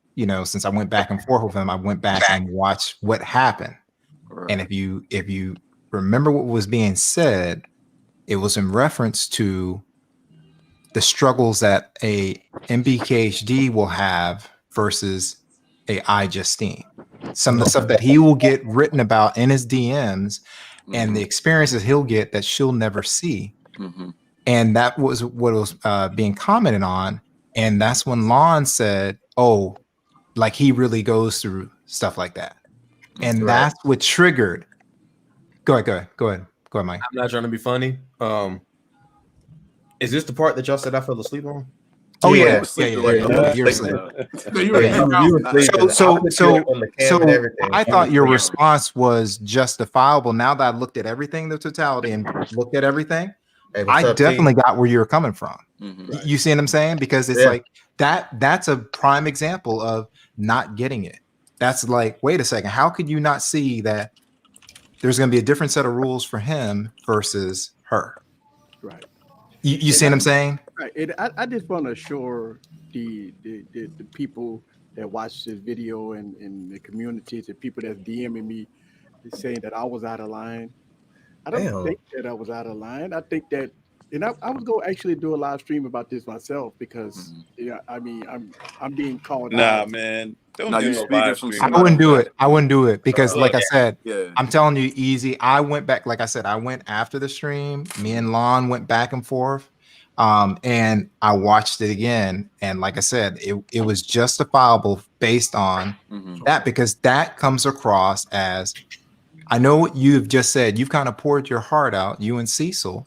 since I went back and forth with him, I went back and watched what happened. Right. And if you remember what was being said, it was in reference to the struggles that a MBKHD will have versus a iJustine. Some of the stuff that he will get written about in his DMs and the experiences he'll get that she'll never see. And that was what was being commented on. And that's when Lon said, oh, like he really goes through stuff like that. And that's what triggered. Go ahead, Mike. I'm not trying to be funny. Is this the part that y'all said I fell asleep on? Oh yeah. You're asleep. So I thought your response was justifiable. Now that I looked at everything, the totality, and looked at everything, I definitely got where you're coming from. You see what I'm saying? Because it's like that's a prime example of not getting it. That's like, wait a second, how could you not see that there's going to be a different set of rules for him versus her? Right. You see what I'm saying? Right. And I just want to assure the people that watch this video and the communities and people that's DMing me saying that I was out of line. I don't think that I was out of line. I think that, and I was going to actually do a live stream about this myself because, I mean, I'm being called out. Nah, man. Don't do no live stream. I wouldn't do it because, like I said, I'm telling you, easy. I went back, like I said, I went after the stream. Me and Lon went back and forth, and I watched it again. And like I said, it was justifiable based on that because that comes across as, I know what you've just said. You've kind of poured your heart out, you and Cecil,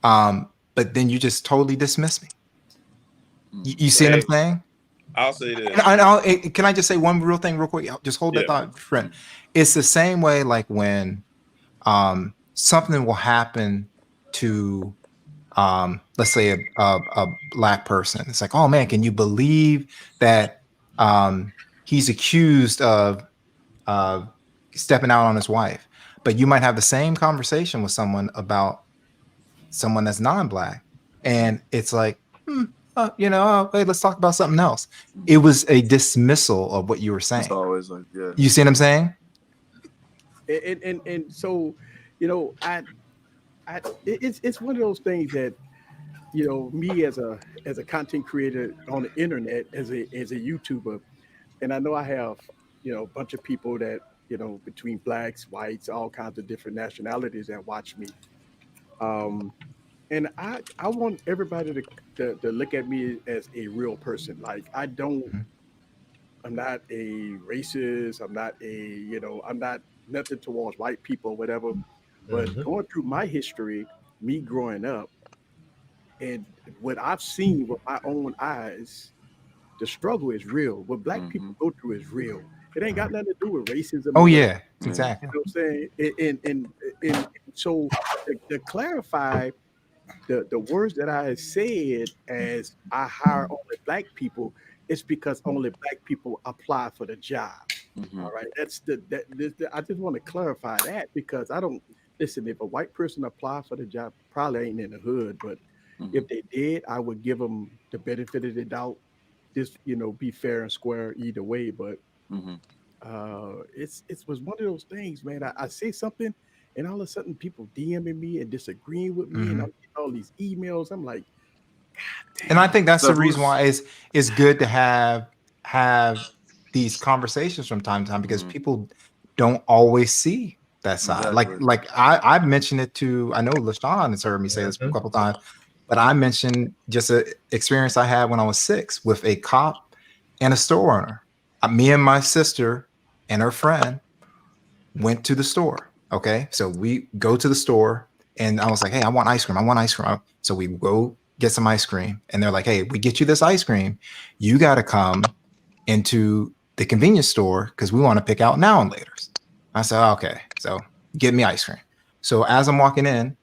but then you just totally dismiss me. You see what I'm saying? I'll say this. Can I just say one real thing real quick? Just hold that thought, friend. It's the same way like when something will happen to, let's say a black person. It's like, oh man, can you believe that he's accused of stepping out on his wife? But you might have the same conversation with someone about someone that's non-black, and it's like, hey, let's talk about something else. It was a dismissal of what you were saying. It's always like, You see what I'm saying? And so, it's one of those things that, me as a content creator on the internet, as a YouTuber, and I know I have, a bunch of people that, between blacks, whites, all kinds of different nationalities that watch me. And I want everybody to look at me as a real person. Like I'm not a racist. I'm not I'm not nothing towards white people or whatever. But going through my history, me growing up, and what I've seen with my own eyes, the struggle is real. What black people go through is real. It ain't got nothing to do with racism. Oh yeah, exactly. You know what I'm saying? And so to clarify the words that I said as I hire only black people, it's because only black people apply for the job. All right. I just want to clarify that because I don't listen, if a white person apply for the job, probably ain't in the hood, but if they did, I would give them the benefit of the doubt. Just, be fair and square either way. But it was one of those things, man. I say something and all of a sudden people DMing me and disagreeing with me and I'm getting all these emails. I'm like, God damn. And I think that's the reason why it's good to have these conversations from time to time because people don't always see that side. Exactly. Like I've mentioned it to, I know LaShawn has heard me say this a couple times, but I mentioned just an experience I had when I was 6 with a cop and a store owner. Me and my sister and her friend went to the store. Okay, so we go to the store, and I was like, "Hey, I want ice cream. I want ice cream." So we go get some ice cream, and they're like, "Hey, we get you this ice cream. You got to come into the convenience store because we want to pick out now and later." I said, "Okay." So get me ice cream. So as I'm walking in,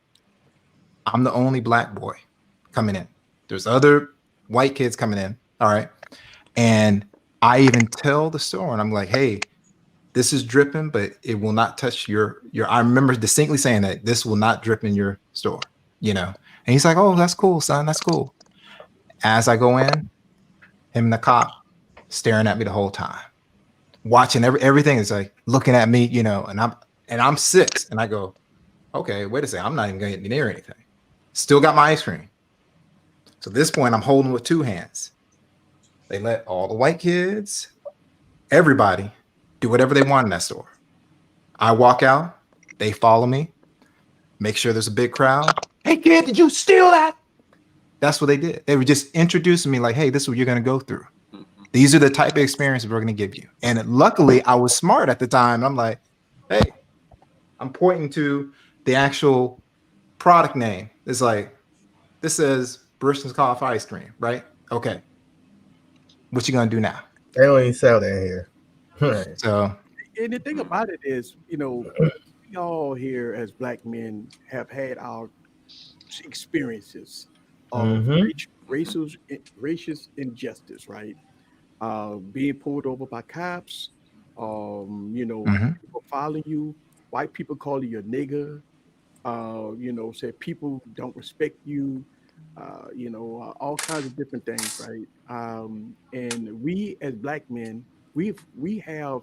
I'm the only black boy coming in. There's other white kids coming in. All right, and I even tell the store, and I'm like, "Hey, this is dripping, but it will not touch your." I remember distinctly saying that this will not drip in your store, And he's like, "Oh, that's cool, son. That's cool." As I go in, him and the cop staring at me the whole time, watching everything is like looking at me, and I'm 6, and I go, "Okay, wait a second. I'm not even gonna get near anything. Still got my ice cream." So at this point, I'm holding with 2 hands. They let all the white kids, everybody, do whatever they want in that store. I walk out, they follow me, make sure there's a big crowd. "Hey kid, did you steal that?" That's what they did. They were just introducing me like, "Hey, this is what you're going to go through. These are the type of experiences we're going to give you." And luckily, I was smart at the time. I'm like, "Hey," I'm pointing to the actual product name. It's like, this says Bristol's Coffee Ice Cream, right? Okay. What you going to do now? They don't even sell that here. So, And the thing about it is, we all here as black men have had our experiences of racist injustice, right? Being pulled over by cops, people following you, white people calling you a nigger, say people don't respect you, all kinds of different things, right? And we as black men, we have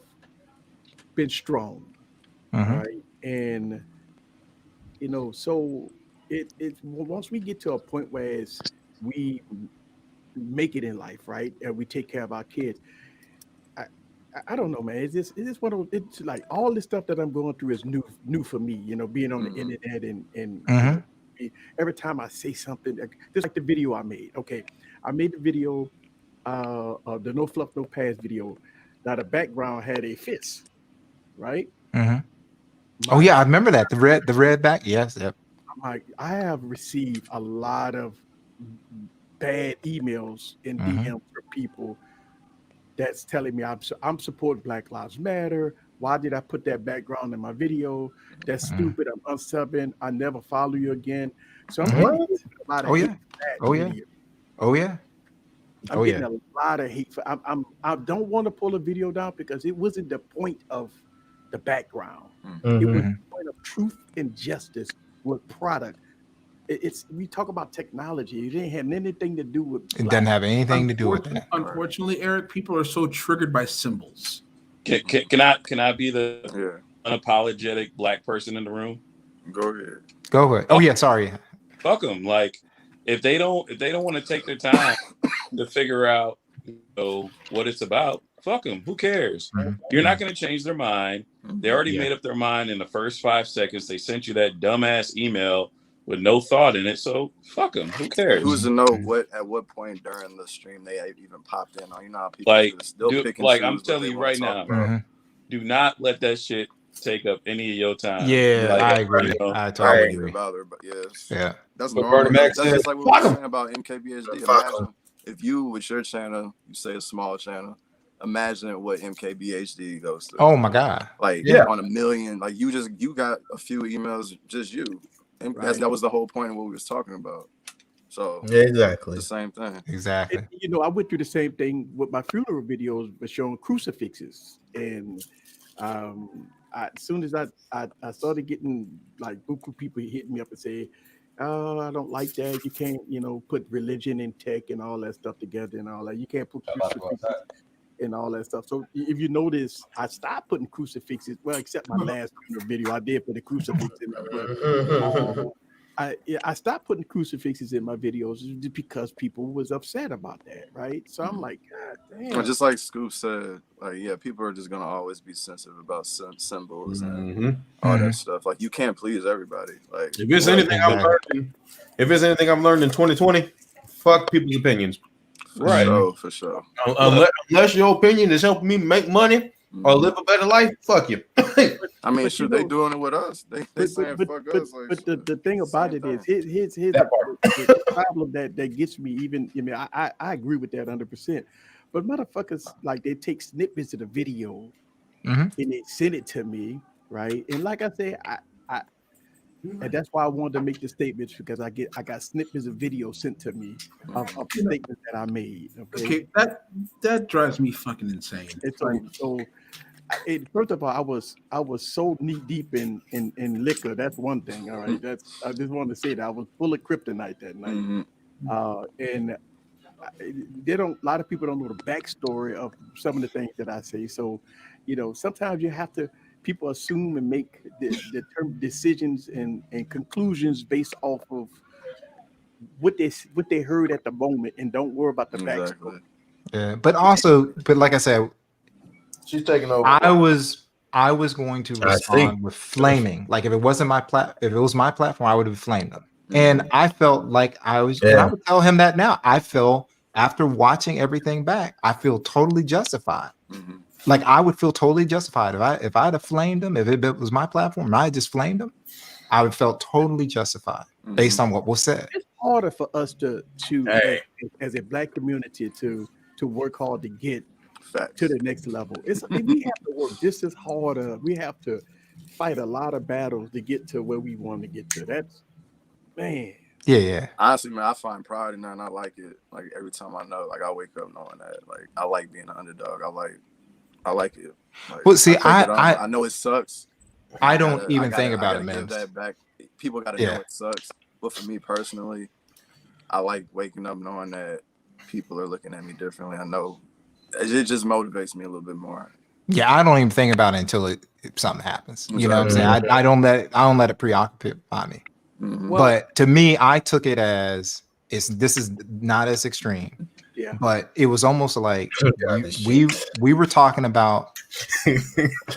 been strong, right? And so it once we get to a point where we make it in life, right, and we take care of our kids. I don't know, man. Is this one of it's like all this stuff that I'm going through is new for me, being on the internet and every time I say something, just like the video I made. Okay, I made the video of the No Fluff No Pass video. Now the background had a fist, right? Oh yeah, I remember that. The red back. Yes, yep. I have received a lot of bad emails and DMs from people that's telling me I'm supporting Black Lives Matter. Why did I put that background in my video? That's stupid. I'm unsubbing. I never follow you again. So I'm getting a lot of hate for that video. I'm getting a lot of hate for. I don't want to pull a video down because it wasn't the point of the background. It was the point of truth and justice with product. We talk about technology. It didn't have anything to do with. It doesn't have anything to do with that. Unfortunately, Eric, people are so triggered by symbols. Can I be the unapologetic black person in the room? Go ahead. Go ahead. Oh yeah, sorry. Fuck them. Like if they don't want to take their time to figure out what it's about, fuck them. Who cares? You're not going to change their mind. They already made up their mind in the first 5 seconds. They sent you that dumbass email with no thought in it. So fuck them. Who cares? Who's to know at what point during the stream they even popped in on? How people I'm telling you right now, do not let that shit take up any of your time. Yeah, I agree. I totally agree. But yes, that's But normal. Max That's said, just like what we were saying about MKBHD. Imagine if you, with your channel, you say a small channel. Imagine what MKBHD goes through. Oh my God! On a million, you got a few emails, just you. And that was the whole point of what we was talking about. So exactly the same thing. Exactly. And, I went through the same thing with my funeral videos, but showing crucifixes. And as soon as I started getting like buku people hitting me up and say, "Oh, I don't like that. You can't, put religion and tech and all that stuff together and all that. You can't put crucifixes and all that stuff." So if you notice, I stopped putting crucifixes. Well, except my last video, I did put a crucifix in there. But I stopped putting crucifixes in my videos just because people was upset about that, right? So I'm like, God damn. Well, just like Scoop said, people are just gonna always be sensitive about symbols and all that stuff. Like you can't please everybody. Like if it's anything I'm learning in 2020, fuck people's opinions. For sure. Unless your opinion is helping me make money or live a better life, fuck you. I mean, But shoot, you they know- doing it with us. They saying fuck us. Like, but the thing about it is, here's That part. the problem that gets me. Even I mean, I agree with that 100%. But motherfuckers, like, they take snippets of the video Mhm. and they send it to me, right? And like I said, and that's why I wanted to make the statements, because I got snippets of video sent to me of the statements that I made. Okay, that drives me fucking insane. And so first of all, I was so knee deep in liquor. That's one thing. All right, I just wanted to say that I was full of kryptonite that night. And a lot of people don't know the backstory of some of the things that I say. So, sometimes you have to. People assume and make the term decisions and conclusions based off of what they heard at the moment, and don't worry about the backstory. Yeah, but like I said, She's taking over. I was going to respond with flaming. Like if it wasn't if it was my platform, I would have flamed them. And I felt like I was, and I would tell him that now. I feel, after watching everything back, I feel totally justified. Like I would feel totally justified if I'd have flamed him, if it was my platform and I just flamed him, I would felt totally justified based on what was said. It's harder for us to as a Black community to work hard to get to the next level. We have to work just as harder. We have to fight a lot of battles to get to where we want to get to. That's, man. Yeah. Honestly, man, I find pride in that, and I like it. Like every time I know, like I wake up knowing that. Like I like being an underdog. I like it. Like, well, see, I know it sucks. I don't even think about it, man. Give that back. People got to know it sucks. But for me personally, I like waking up knowing that people are looking at me differently. I know it just motivates me a little bit more. Yeah, I don't even think about it until something happens. You know what I'm saying? I don't let it preoccupy me. But to me, I took it as this is not as extreme. Yeah. But it was almost like we were talking about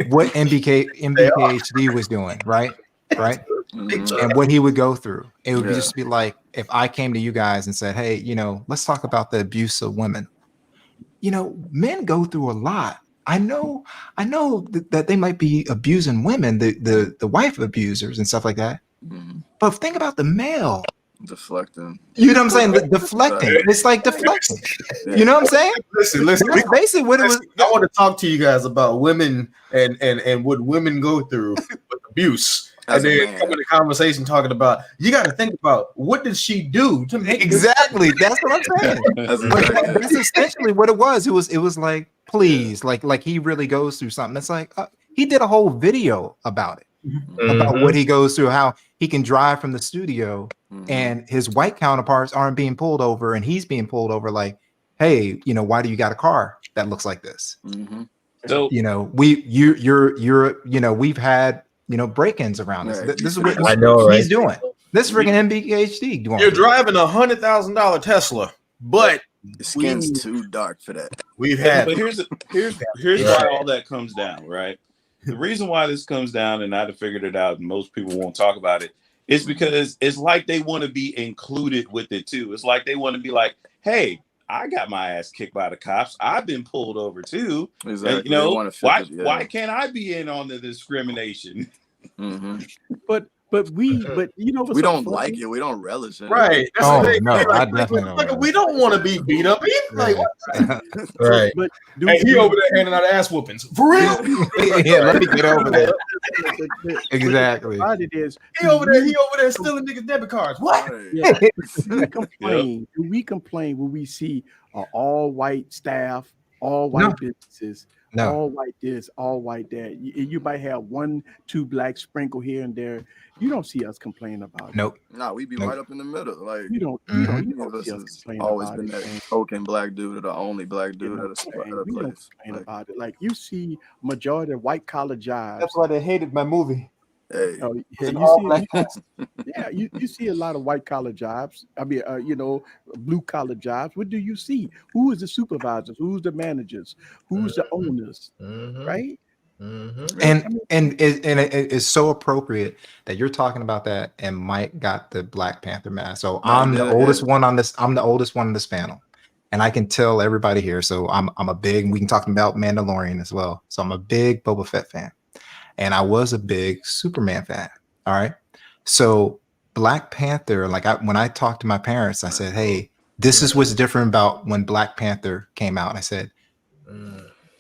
what MBKHD was doing, right? And what he would go through. It would just be like if I came to you guys and said, "Hey, let's talk about the abuse of women." Men go through a lot. I know that they might be abusing women, the wife abusers and stuff like that. But think about the male. Deflecting. You know what I'm saying? Deflecting. It's like deflecting. You know what I'm saying? Listen. That's basically what it was. I want to talk to you guys about women and what women go through with abuse. And then come in a conversation talking about, you got to think about, what did she do to make exactly? That's what I'm saying. That's essentially what it was. It was like, please, like he really goes through something. It's like he did a whole video about it. About what he goes through, how he can drive from the studio and his white counterparts aren't being pulled over and he's being pulled over, like, hey, why do you got a car that looks like this? So we've had break-ins around this. This is what I know, he's doing. This is freaking MBKHD doing. You're driving $100,000 Tesla, but the skin's too dark for that. We've had. But here's why all that comes down, right? The reason why this comes down, and I'd have figured it out, and most people won't talk about it, is because it's like they want to be included with it too. It's like they want to be like, hey, I got my ass kicked by the cops. I've been pulled over too. Exactly. And, why can't I be in on the discrimination? But we don't like it. We don't relish it. Right. That's I definitely don't. We don't want to be beat up either. Like, right. But he over there handing out ass whoopings. For real? Yeah, let me get over there. Exactly. He over there stealing niggas' debit cards. What? Yeah. We complain when we see all white staff, all white businesses. All white this, all white that. You might have 1-2 black sprinkle here and there. You don't see us complain about it. Nope. No, we be right up in the middle. Like you don't see us complain always about been it. that token black dude or the only black dude at a place. Don't complain about it. Like you see majority of white collar jobs. That's why they hated my movie. Hey, you see a lot of white collar jobs. I mean, blue collar jobs. What do you see? Who is the supervisors? Who's the managers? Who's the owners? Right? And it is so appropriate that you're talking about that. And Mike got the Black Panther mask. So I'm the oldest one on this. I'm the oldest one in this panel, and I can tell everybody here. So I'm a big. We can talk about Mandalorian as well. So I'm a big Boba Fett fan. and I was a big Superman fan. All right. So Black Panther, like when I talked to my parents, I said, hey, this is what's different about when Black Panther came out. I said,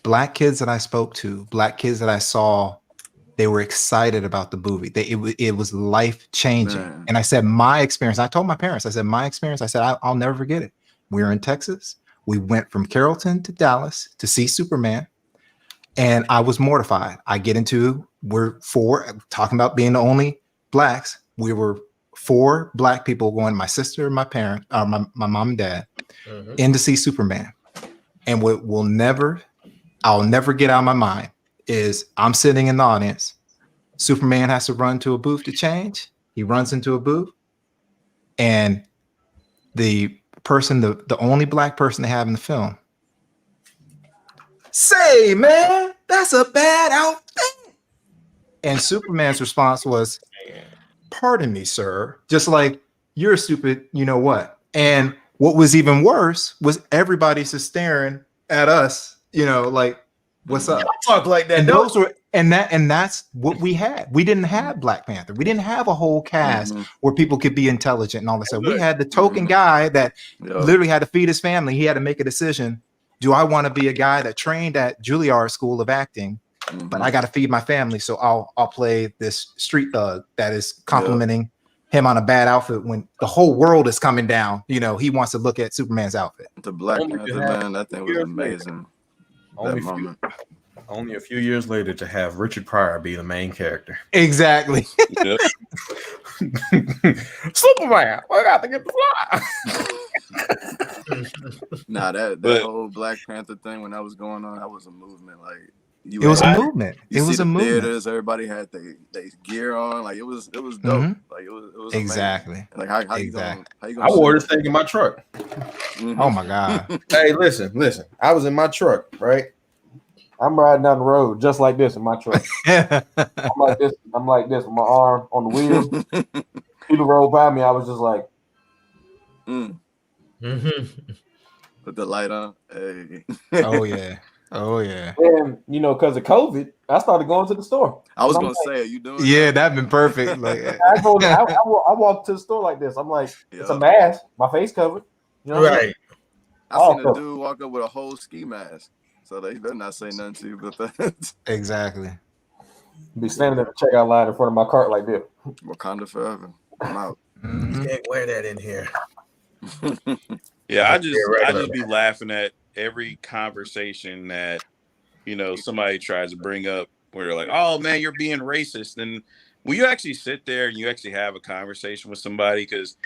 Black kids that I spoke to, Black kids that I saw, they were excited about the movie. It was life changing. And I said, my experience, I told my parents, I said, my experience, I said, I'll never forget it. We were in Texas. We went from Carrollton to Dallas to see Superman. And I was mortified. We're talking about being the only Blacks. We were 4 Black people going, my sister, my parents, my mom and dad, in to see Superman. And what I'll never get out of my mind is I'm sitting in the audience. Superman has to run to a booth to change. He runs into a booth. And the person, the only Black person they have in the film, say, man, that's a bad outfit. And Superman's response was, pardon me, sir. Just like, you're stupid, you know what? And what was even worse was everybody just staring at us, like, what's up? Talk like that. And that's what we had. We didn't have Black Panther. We didn't have a whole cast where people could be intelligent and all that stuff. We had the token guy that literally had to feed his family. He had to make a decision. Do I want to be a guy that trained at Juilliard School of Acting, but I got to feed my family, so I'll play this street thug that is complimenting him on a bad outfit when the whole world is coming down. He wants to look at Superman's outfit. The Black Panther, man, that thing was amazing. Only a few years later to have Richard Pryor be the main character. Exactly. Superman, I got to get the fly. Nah, that whole Black Panther thing when that was going on, that was a movement. Like it was a movement. It was a movement. Theaters, everybody had their gear on. Like it was dope. Like it was exactly. Amazing. Like how you gonna I wore this thing in my truck. Oh my God. Hey, listen. I was in my truck, right? I'm riding down the road just like this in my truck. I'm like this with my arm on the wheel. People rolled by me. I was just like, put the light on. Hey. Oh yeah. And because of COVID, I started going to the store. I was gonna say, are you doing? Yeah, that'd been perfect. Like I walk to the store like this. I'm like, it's a mask, my face covered. Right. I seen a dude walk up with a whole ski mask. So they better not say nothing to you about that. Exactly. Be standing at the checkout line in front of my cart like this. Wakanda forever. I'm out. You can't wear that in here. Yeah, I just be laughing at every conversation that somebody tries to bring up where they're like, "Oh man, you're being racist." And when you actually sit there and you actually have a conversation with somebody, because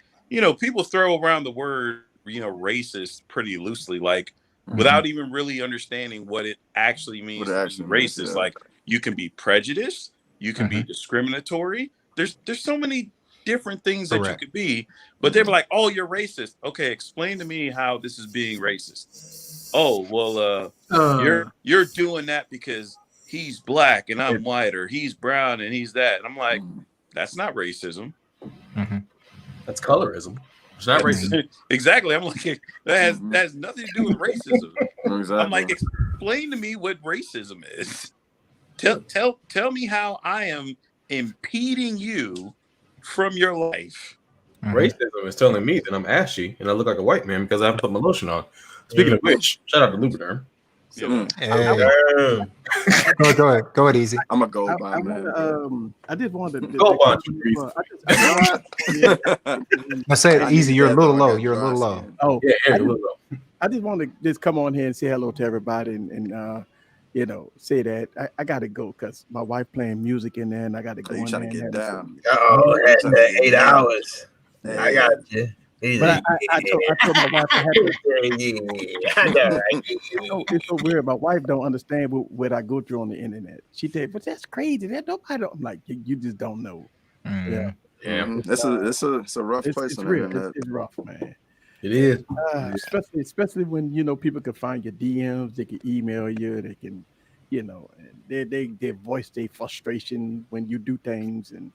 people throw around the word racist pretty loosely, like. Without even really understanding what it actually means to be racist. Yeah. Like you can be prejudiced, you can be discriminatory. There's so many different things that you could be, but they're like, "Oh, you're racist." Okay, explain to me how this is being racist. Oh, well, you're doing that because he's Black and I'm white, or he's brown and he's that. And I'm like, that's not racism. That's colorism. It's not racist. Exactly. I'm like, that has nothing to do with racism. Exactly. I'm like, explain to me what racism is. Tell me how I am impeding you from your life. Racism is telling me that I'm ashy and I look like a white man because I haven't put my lotion on. Speaking of which, shout out to Lubriderm. Go ahead, Easy. I'm a gold bond man. I did want to gold bond. I say Easy. You're a little low. You're a little low. Oh, yeah, a little low. I just want to just come on here and say hello to everybody and say that I got to go because my wife playing music in there and I got to go. You trying to get down? Oh, that's 8 hours. Hey. I got you. But I told my wife I had to. It's so weird. My wife don't understand what I go through on the internet. She said, "But that's crazy. That nobody don't." I'm like, you just don't know. Yeah. It's a rough place. It's real. It's rough, man. It is. Especially when people can find your DMs, they can email you, they can, they voice their frustration when you do things and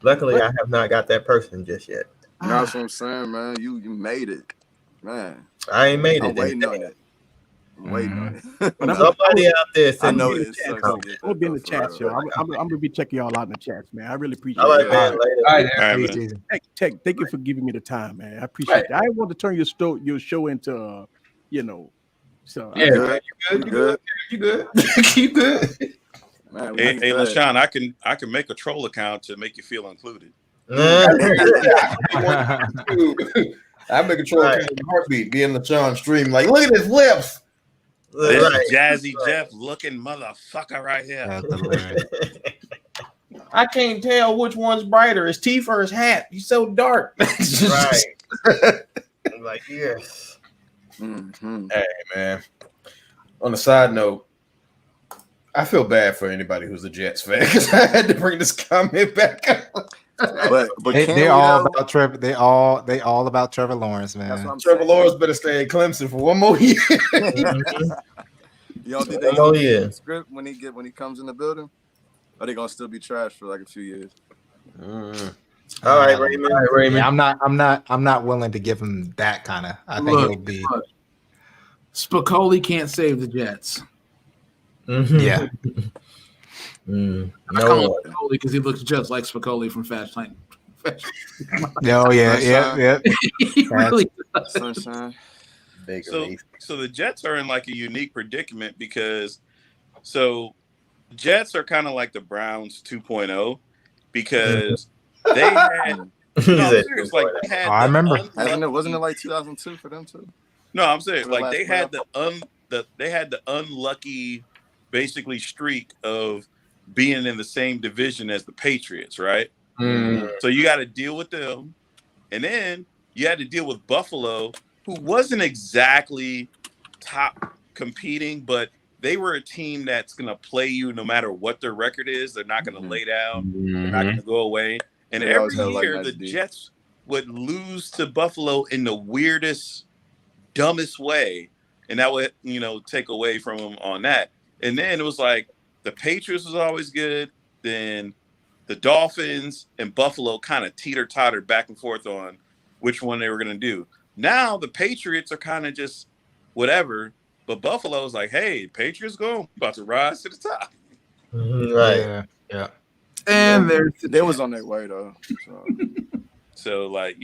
Luckily, I have not got that person just yet. That's what I'm saying, man. You made it, man. I ain't made it. I'm waiting on it. waiting on it. But Somebody out there I send know me it the sucks. chat. to get I'm gonna that, be in though, the for chats, real. yo. I'm gonna be checking y'all out in the chats, man. I really appreciate All right, it. man. Later. All right, All right, Peace, man. easy. Thank you for giving me the time, man. I appreciate that. I want to turn your show into, so Yeah, Good. man, you good? You good? You good? Man, we Hey, need hey, that. LaShawn, I can make a troll account to make you feel included. I make a troll Right. account in a heartbeat, be in the Sean stream, like, look at his lips. This Right. Jazzy Jeff looking motherfucker right here. That's hilarious. I can't tell which one's brighter, his teeth or his hat. He's so dark. Right. I'm like, yes. Mhm. Hey, man. On a side note, I feel bad for anybody who's a Jets fan because I had to bring this comment back up. But can They're we, all though? about Trevor. They all about Trevor Lawrence, That's man. what I'm Trevor saying. Lawrence better stay at Clemson for one more year. Mhm. You don't think One they more gonna year. get the script when he comes in the building? Or they gonna still be trash for like a few years? All right, Raymond. All right, Raymond. Yeah, I'm not willing to give him that kind of. I think Look, he'll be. Spicoli can't save the Jets. Mhm. Yeah. I call him No. Spicoli because he looks just like Spicoli from Fast Lane. Oh yeah, Sunshine. yeah. He really does. Sunshine. So the Jets are in like a unique predicament because Jets are kind of like the Browns 2.0 because they had He no, I'm said serious, like they had I the remember. Wasn't it like 2002 for them too? No, I'm saying For the like they last had they had the unlucky basically streak of being in the same division as the Patriots, right? So you got to deal with them, and then you had to deal with Buffalo, who wasn't exactly top competing, but they were a team that's going to play you no matter what their record is. They're not going to lay down. They're not going to go away. And They always every have, like, year, nice the D. Jets would lose to Buffalo in the weirdest, dumbest way, and that would take away from them on that. And then it was like the Patriots was always good. Then the Dolphins and Buffalo kind of teeter-tottered back and forth on which one they were going to do. Now the Patriots are kind of just whatever, but Buffalo's like, hey, Patriots about to rise to the top. Right. Yeah. And there's They was on their way though. So like,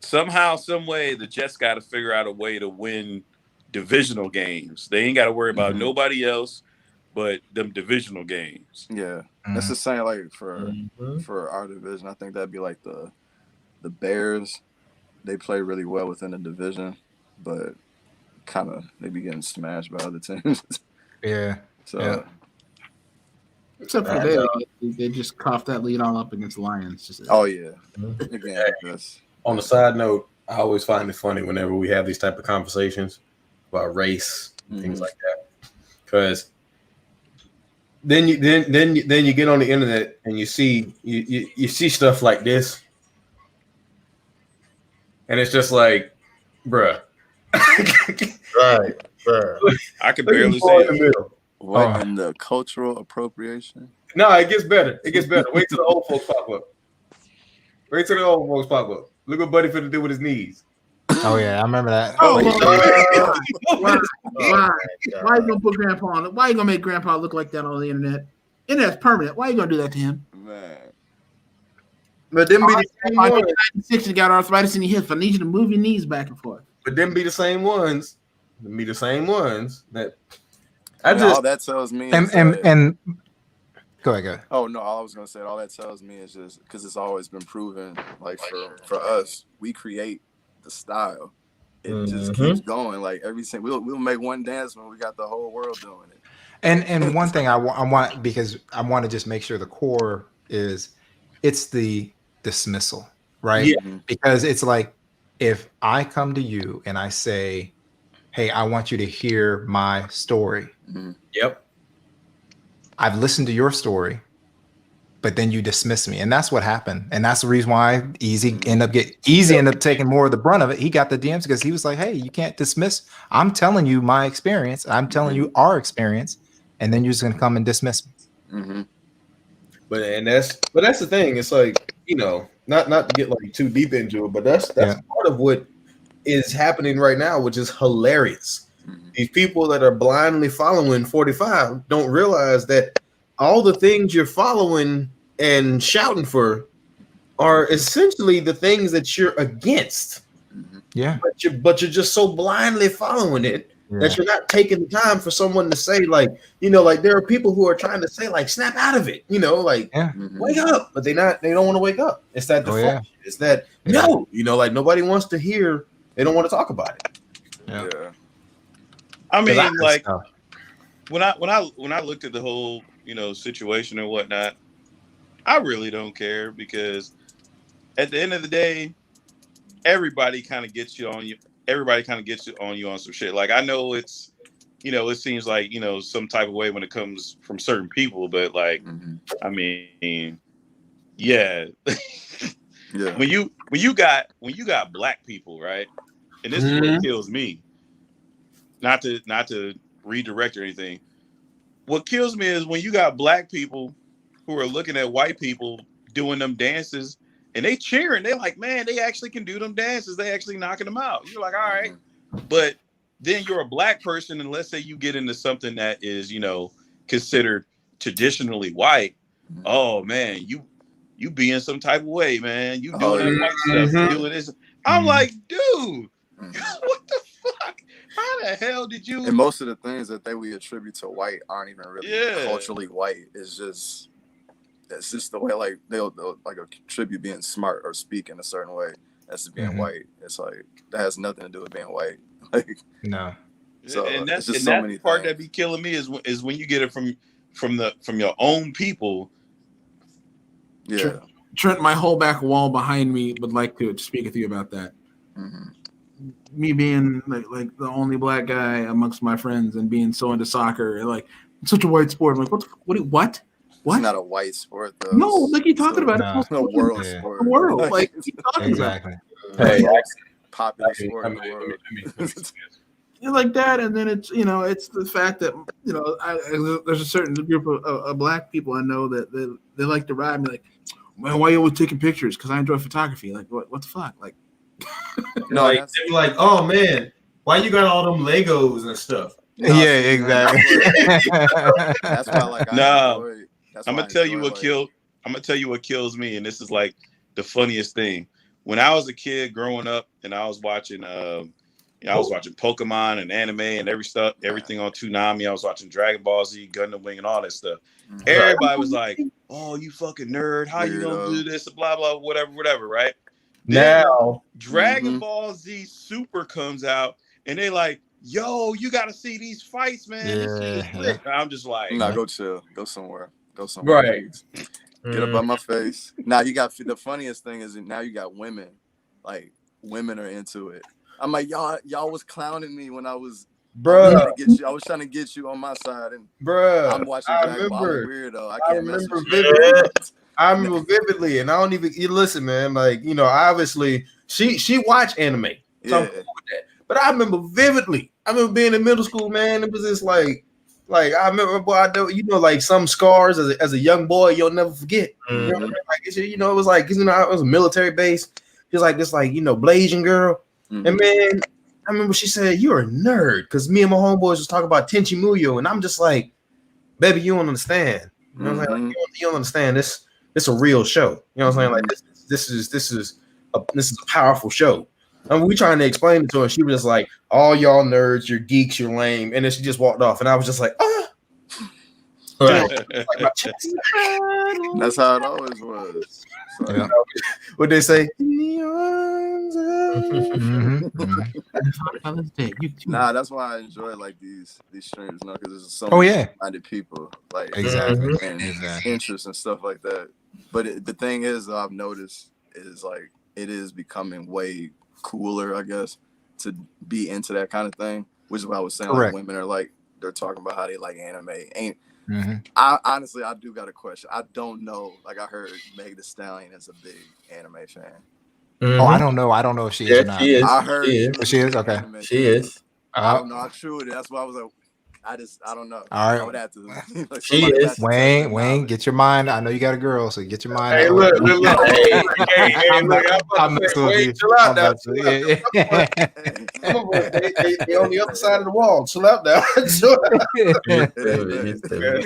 somehow, some way, the Jets got to figure out a way to win divisional games. They ain't got to worry about nobody else but them divisional games. Yeah, that's the same. Like for our division, I think that'd be like the Bears. They play really well within the division, but kind of they be getting smashed by other teams. Yeah. So. Yeah. except for they just coughed that lead all up against the Lions. Just, Oh yeah. Again, that's On a side note, I always find it funny whenever we have these type of conversations about race, things like that, because then you get on the internet and you see you see stuff like this, and it's just like, bruh. Right. I could barely say in the it. middle. what in the cultural appropriation. No, it gets better. It gets better. Wait till the old folks pop up. Wait till the old folks pop up. Look what Buddy finna do with his knees. Oh yeah, I remember that. why you gonna put Grandpa on it? Why you gonna make Grandpa look like that on the internet? Internet's permanent. Why you gonna do that to him? Man. But them be the same ones. 96 you got arthritis in your hips. I need you to move your knees back and forth. But them be the same ones. Them be the same ones that All that tells me is And go ahead. oh no, all I was gonna say, all that tells me is just because it's always been proven, like for us, we create the style. It just keeps going. Like every single we'll make one dance when we got the whole world doing it. And one thing I want, because I want to just make sure the core is it's the dismissal, right? Yeah. Because it's like if I come to you and I say, hey, I want you to hear my story. Yep. I've listened to your story, but then you dismiss me. And that's what happened. And that's the reason why Easy ended up taking more of the brunt of it. He got the DMs because he was like, hey, you can't dismiss. I'm telling you my experience. I'm telling you our experience. And then you're just going to come and dismiss me. But that's the thing. It's like, not to get like too deep into it, but that's part of what is happening right now, which is hilarious. These people that are blindly following 45 don't realize that all the things you're following and shouting for are essentially the things that you're against. Yeah. But you're just so blindly following it that you're not taking the time for someone to say, like, like there are people who are trying to say, like, snap out of it, like wake up, but they don't want to wake up. It's that deflection. It's that no, like nobody wants to hear, they don't want to talk about it. Yeah. I mean, like when I looked at the whole, situation and whatnot, I really don't care because at the end of the day, everybody kind of gets you on you. Everybody kind of gets you on some shit. Like I know it's, it seems like some type of way when it comes from certain people, but like, I mean, yeah. When you got black people, right? And this is what kills me. Not to redirect or anything. What kills me is when you got black people who are looking at white people doing them dances and they cheering. They're like, man, they actually can do them dances. They actually knocking them out. You're like, all right. But then you're a black person, and let's say you get into something that is, considered traditionally white. Oh man, you be in some type of way, man. You doing that white stuff, doing this. I'm like, dude, what the fuck? How the hell did you? And most of the things that we attribute to white aren't even really culturally white. It's just the way like they'll like attribute being smart or speak in a certain way as being white. It's like that has nothing to do with being white. Like no. So and that's just so many part that be killing me is when you get it from your own people. Yeah. Trent, my whole back wall behind me would like to speak with you about that. Me being like the only black guy amongst my friends and being so into soccer, and like it's such a white sport. I'm like, what? It's not a white sport though. No, like you talking about it's a world sport. The world, like you talking about. Hey, popular sport in the world. Like that, and then it's it's the fact that there's a certain group of black people I know that they like to ride me like, man, why are you always taking pictures? Because I enjoy photography. Like what the fuck? Like no, like, they be like, oh man, why you got all them Legos and stuff? Yeah, exactly. That's why like I'm gonna tell you what kills me, and this is like the funniest thing. When I was a kid growing up and I was watching Pokemon and anime and everything on Toonami. I was watching Dragon Ball Z, Gundam Wing, and all that stuff. Everybody was like, "Oh, you fucking nerd! How you gonna do this? Blah blah, whatever." Right? Now, Dragon Ball Z Super comes out, and they like, "Yo, you got to see these fights, man! This shit is lit." I'm just like, "Nah, go chill, go somewhere, right? Get up on my face." Now you got the funniest thing is now you got women, like women are into it. I'm like, y'all was clowning me when I was, I was trying to get you on my side, and I'm watching Dragon Ball. I'm a weirdo. I can't mess with you. I remember vividly, and I don't even listen, man. Like obviously she watched anime, so I'm cool with that. But I remember vividly. I remember being in middle school, man. It was just like I remember, boy, like some scars as a young boy you'll never forget. You know, it was like it was a military base. Just like this, Blasian girl. And man, I remember she said, "You're a nerd," because me and my homeboys was talking about Tenchi Muyo, and I'm just like, "Baby, you don't understand. You know what I'm saying? Like, you don't understand this. This a real show. You know what I'm saying? Like this is a powerful show." I mean, we trying to explain it to her. She was just like, "All y'all nerds, you're geeks, you're lame," and then she just walked off, and I was just like, "Ah." Right. That's how it always was. So, yeah. What they say? Nah, that's why I enjoy like these streams, because there's so many minded people, like and interests and stuff like that. But the thing is, I've noticed is like it is becoming way cooler, I guess, to be into that kind of thing. Which is what I was saying. Like, women are like they're talking about how they like anime. I honestly, I do got a question. I don't know. Like I heard Meg Thee Stallion is a big anime fan. Oh, I don't know. I don't know if she is or not. She is. I heard she is. Okay. She is. I don't know how true it is. That's why I was like, I don't know. All right. I would have to. Like, She somebody would is. have to test their Wayne, knowledge. get your mind. I know you got a girl, so get your mind. Hey, out. look. Hey, I'm look. I'm I'm about to messing say, with wait, you. chill out I'm now. about to- yeah. Some of us, they on the other side of the wall. Chill out now. Chill out. He's stupid.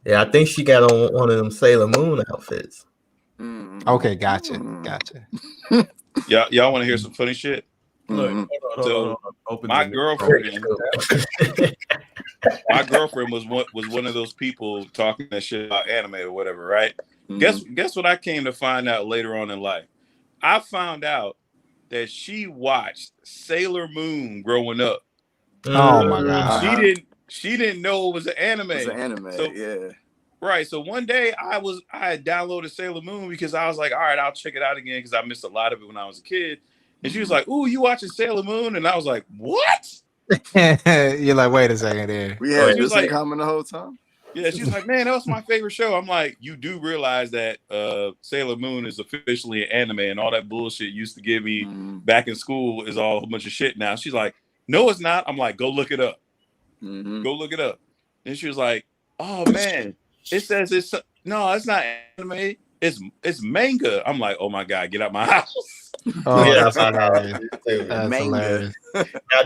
Yeah, I think she got on one of them Sailor Moon outfits. Okay, gotcha. Y'all want to hear some funny shit? Look, hold on. Open My the- girlfriend was one of those people talking that shit about anime or whatever, right? Guess what I came to find out later on in life? I found out that she watched Sailor Moon growing up. Oh my god. She didn't know it was an anime. It's an anime, So, yeah. Right. So one day I had downloaded Sailor Moon because I was like, all right, I'll check it out again because I missed a lot of it when I was a kid. And she was like, "Ooh, you watching Sailor Moon?" And I was like, "What?" You're like, wait a second there. We had She was this like, comment the whole time. Yeah, she was like, "Man, that was my favorite show." I'm like, "You do realize that Sailor Moon is officially an anime, and all that bullshit you used to give me back in school is all a bunch of shit now." She's like, "No, it's not." I'm like, "Go look it up. Go look it up." And she was like, "Oh man, it says it's not anime. It's manga." I'm like, "Oh my god, get out my house." Oh, Yeah, that's hilarious. That's Manga. hilarious. Now,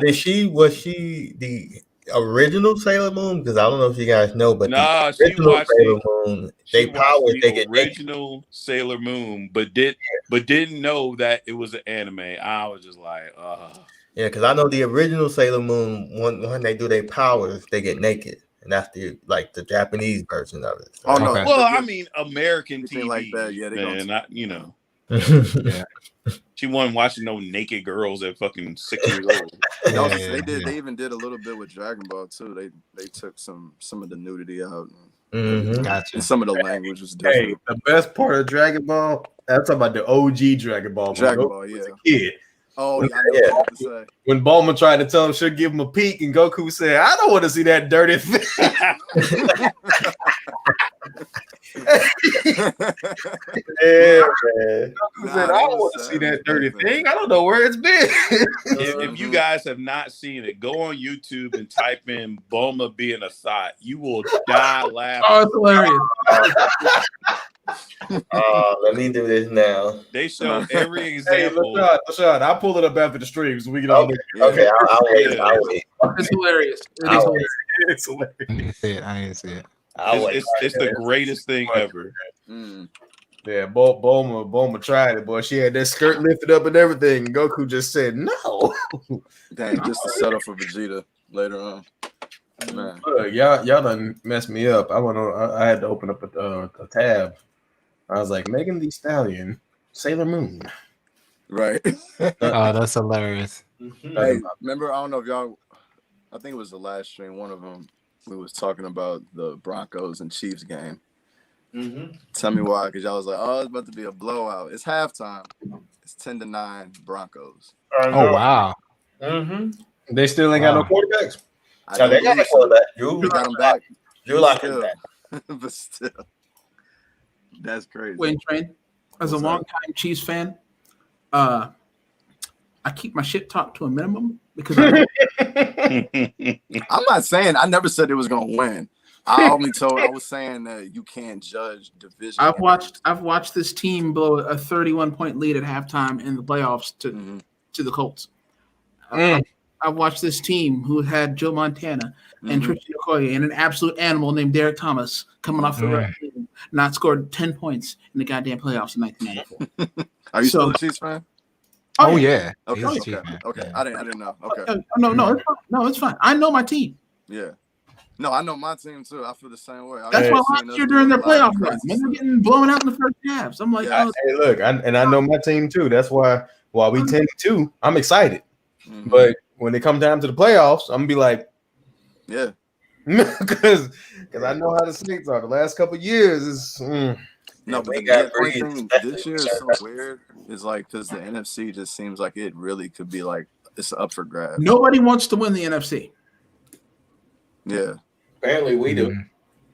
was she the original Sailor Moon? Because I don't know if you guys know, but Nah, the she original watched Sailor Moon, they powers they the get naked. original Sailor Moon, but didn't know that it was an anime. I was just like, Yeah, because I know the original Sailor Moon, when they do their powers, they get naked. And that's the Japanese version of it. So. Oh no! Okay. Well, I mean, American Anything TV, like that, yeah, they man. gonna- Yeah. She wasn't watching no naked girls at fucking 6 years old. They even did a little bit with Dragon Ball too. They took some of the nudity out. Gotcha. And some of the language was Hey, different. the best part of Dragon Ball, I'm talking about the OG Dragon Ball. Dragon When Ball, Goku yeah. was a kid. Oh yeah, I know what you have to say. When Bulma tried to tell him she'll give him a peek, and Goku said, "I don't want to see that dirty thing." Yeah, man. Goku said, "I don't want to see that dirty thing. I don't know where it's been." If you guys have not seen it, go on YouTube and type in Bulma being a thought. You will die laughing. Oh, it's hilarious. Let me do this now. They show every Hey, example. LaShawn, I'll pull it up after the stream so we can all. Okay, I'll wait. I'll wait. It's hilarious. It's hilarious. I need to see it. I need to see it. I'll wait. It's the greatest thing ever. Yeah, Bulma tried it, boy. She had that skirt lifted up and everything. And Goku just said no. Dang, just to set up for Vegeta later on. Man. Look, y'all done messed me up. I had to open up a tab. I was like, Megan Thee Stallion, Sailor Moon. Right. Oh, that's hilarious. Hey, remember? I don't know if y'all. I think it was the last stream. One of them. We was talking about the Broncos and Chiefs game. Tell me why, because y'all was like, "Oh, it's about to be a blowout." It's halftime. It's 10-9 Broncos. Oh wow. They still ain't got no quarterbacks. No, they got a quarterback. You got them back. You like Still. that? But still, that's crazy. Wayne Train, as a What's longtime Chiefs fan, I keep my shit talk to a minimum because I I'm not saying I never said it was gonna win. I was saying that you can't judge division. I've watched this team blow a 31-point lead at halftime in the playoffs to the Colts. I've watched this team who had Joe Montana and Tristan Okoye and an absolute animal named Derek Thomas coming off the red team, not scored 10 points in the goddamn playoffs in 1994. Are you still a Chiefs fan? Oh yeah. Okay. He's a Okay. Chief fan. Okay. Yeah. I didn't know. Okay. No, it's fine. No, it's fine. I know my team. Yeah. No, I know my team too. I feel the same way. That's why last year during their playoff run, when they're getting blown out in the first halves, I'm like, Yeah. Hey, look, I know my team too. That's why while we 10-2, I'm excited. But when it comes down to the playoffs, I'm gonna be like, yeah, because I know how the Saints are. The last couple of years is no, but the only thing this year is so weird. Is like because the NFC just seems like it really could be like it's up for grabs. nobody wants to win the NFC. Yeah. Apparently we do.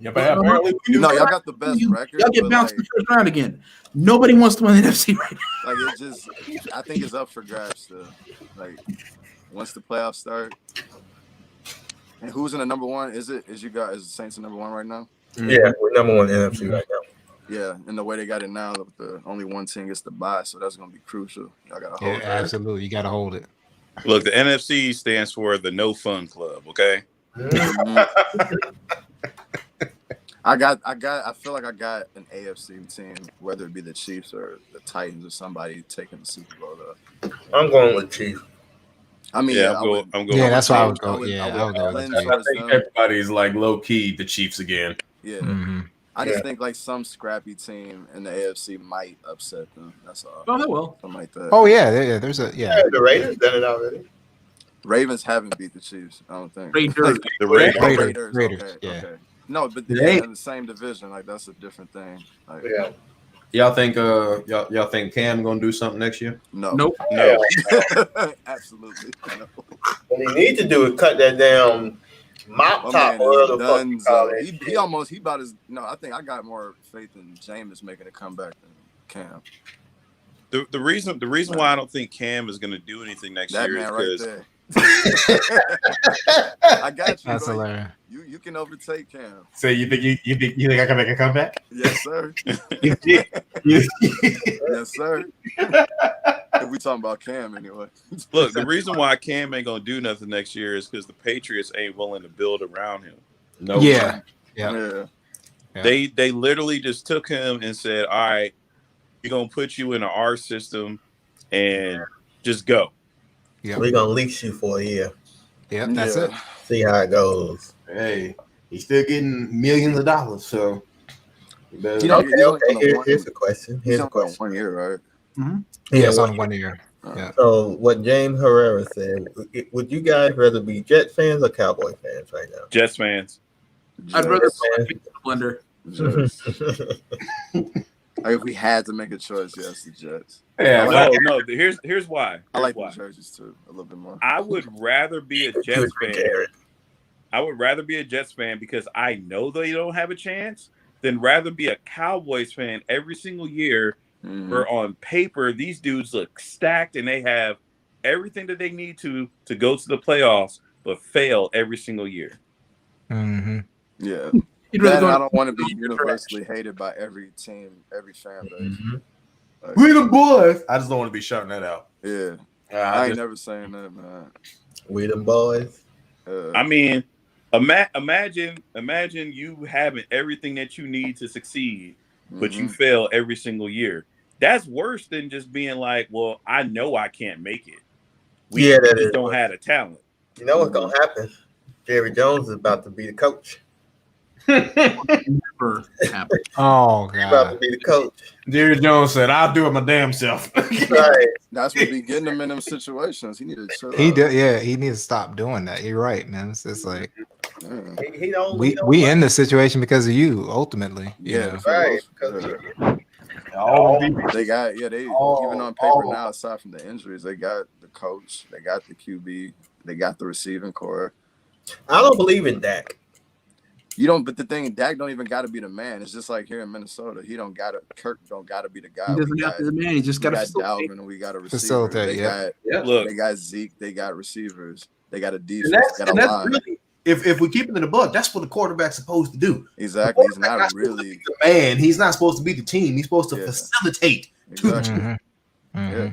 Yeah, but apparently we do. No, y'all got the best record. Y'all get but, bounced in like, the first round again. Nobody wants to win the NFC right now. like it just, I think it's up for grabs still. Like once the playoffs start. And who's in the number one? Is you guys? Is the Saints the number one right now? Yeah, we're number one NFC right now. Yeah, and the way they got it now, the only one team gets to buy, so that's gonna be crucial. Y'all gotta hold that. Absolutely. You gotta hold it. Look, the NFC stands for the No Fun Club. Okay. I feel like I got an AFC team, whether it be the Chiefs or the Titans or somebody taking the Super Bowl. Though. I'm going with Chiefs. I mean, I'm going. Yeah, that's why I would go. I would go lean with towards I think them. everybody's like low key the Chiefs again. Yeah. Mm-hmm. I just think like some scrappy team in the AFC might upset them. That's all. Oh, they will. Something like that. Oh yeah, there's a The Raiders done it already. Ravens haven't beat the Chiefs, I don't think. Raiders. The Raiders. Raiders, Okay, yeah. okay. No, but They they're ain't. in the same division. Like that's a different thing. Like, Yeah. Y'all think y'all think Cam gonna do something next year? no. Nope. No. Absolutely. No. What he need to do is cut that down mop My top man or is the fuck you call done. it. He about as no. I think I got more faith in Jameis making a comeback than Cam. The reason why I don't think Cam is going to do anything next That year man is right because there. I got you. That's Bro. hilarious. You can overtake Cam. So you think I can make a comeback? Yes, sir. You- Yes, sir. If we talking about Cam anyway. look, the reason why Cam ain't going to do nothing next year is because the Patriots ain't willing to build around him. No. Yeah. Yeah. Yeah. They literally just took him and said, "All right, we're gonna put you in our system and just go." Yep. We're gonna lease you for a year. Yep. That's Yeah. it. See how it goes. Hey, he's still getting millions of dollars. So you better- You know, Here's a question. He's Here's a on question. 1 year, right? Yeah, it's on 1 year. Yeah. So what James Herrera said, would you guys rather be Jets fans or Cowboy fans right now? Jets fans. I'd rather Jets. play Blender. Jets. Like if we had to make a choice, yes, the Jets. yeah, No. Here's why. I like the why. jerseys too a little bit more. I would rather be a Jets fan. I would rather be a Jets fan because I know they don't have a chance than rather be a Cowboys fan every single year. Where on paper these dudes look stacked and they have everything that they need to go to the playoffs, but fail every single year. Mm-hmm. Yeah. You'd rather That, go I don't want to be universally hated by every team, every fan base. Like, we the boys. I just don't want to be shouting that out. yeah. I I ain't just, never saying that, man. We them boys. I mean, imagine you having everything that you need to succeed, but you fail every single year. That's worse than just being like, well, I know I can't make it. We just don't have the talent. You know what's gonna happen? Jerry Jones is about to be the coach. never happen. Oh He's about to god. be the coach. Jerry Jones said, "I'll do it my damn self." Right. That's what be getting him in them situations. He need to chill He out. did. Yeah, he needs to stop doing that. You're right, man. It's just like Yeah. He don't. we in this situation because of you. Ultimately, you Yeah, know. Right. Yeah. All the They got they even on paper now, aside from the injuries, they got the coach, they got the QB, they got the receiving core. I don't believe in Dak. You don't, but the thing, Dak don't even got to be the man. It's just like here in Minnesota, Kirk don't got to be the guy. He doesn't have to be the man. He just We got to got Dalvin and we got a receiver. Facilitate, Look, They got Zeke, they got receivers, they got a defense, and got a that's line. really, if we keep it in the book, that's what the quarterback's supposed to do. Exactly, he's The not quarterback's supposed to really. be the man. He's not supposed to be the team. He's supposed to Yeah. facilitate. Exactly. Mm-hmm. Mm-hmm. Yeah.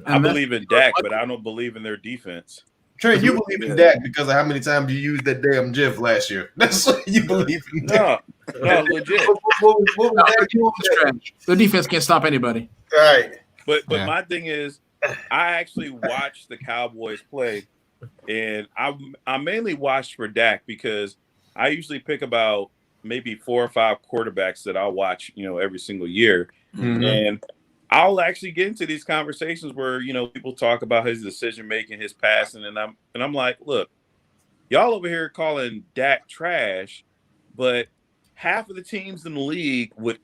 I believe in Dak, but I don't believe in their defense. Trent, you believe in Dak because of how many times you used that damn GIF last year. That's what you believe in. Dak. No, legit. What was Dak doing with that? Their defense can't stop anybody. Right. But Yeah. my thing is, I actually watched the Cowboys play, and I mainly watched for Dak because I usually pick about maybe 4 or 5 quarterbacks that I'll watch, every single year, and I'll actually get into these conversations where people talk about his decision making, his passing, and I'm like, look, y'all over here calling Dak trash, but half of the teams in the league would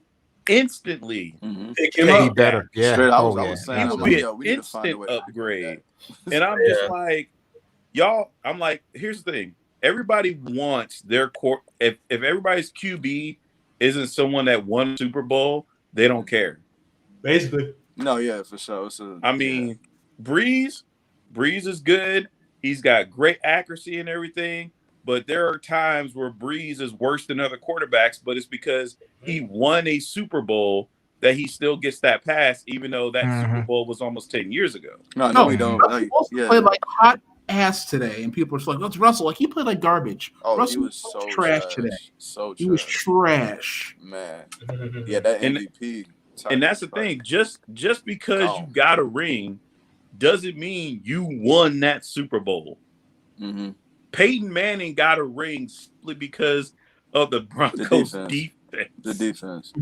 instantly Pick him take He up. better. Yeah. Straight, I Oh, was yeah. saying, He I'm would like, be yo, an we need to find a instant way to upgrade. do And I'm just like, y'all, I'm like, here's the thing. Everybody wants their core. If everybody's QB isn't someone that won Super Bowl, they don't care. Basically. No, yeah, for sure. I mean, Breeze is good. He's got great accuracy and everything. but there are times where Breeze is worse than other quarterbacks, but it's because he won a Super Bowl that he still gets that pass, even though that Super Bowl was almost 10 years ago. No, we don't. Russell Wilson played like hot ass today, and people are just like, "What's Russell?" Like he played like garbage. Oh, Russell he was so trash today. So he was trash. Man, yeah, that MVP. And that's the thing. Just because you got a ring doesn't mean you won that Super Bowl. Mm-hmm. Peyton Manning got a ring simply because of the Broncos' defense. The defense.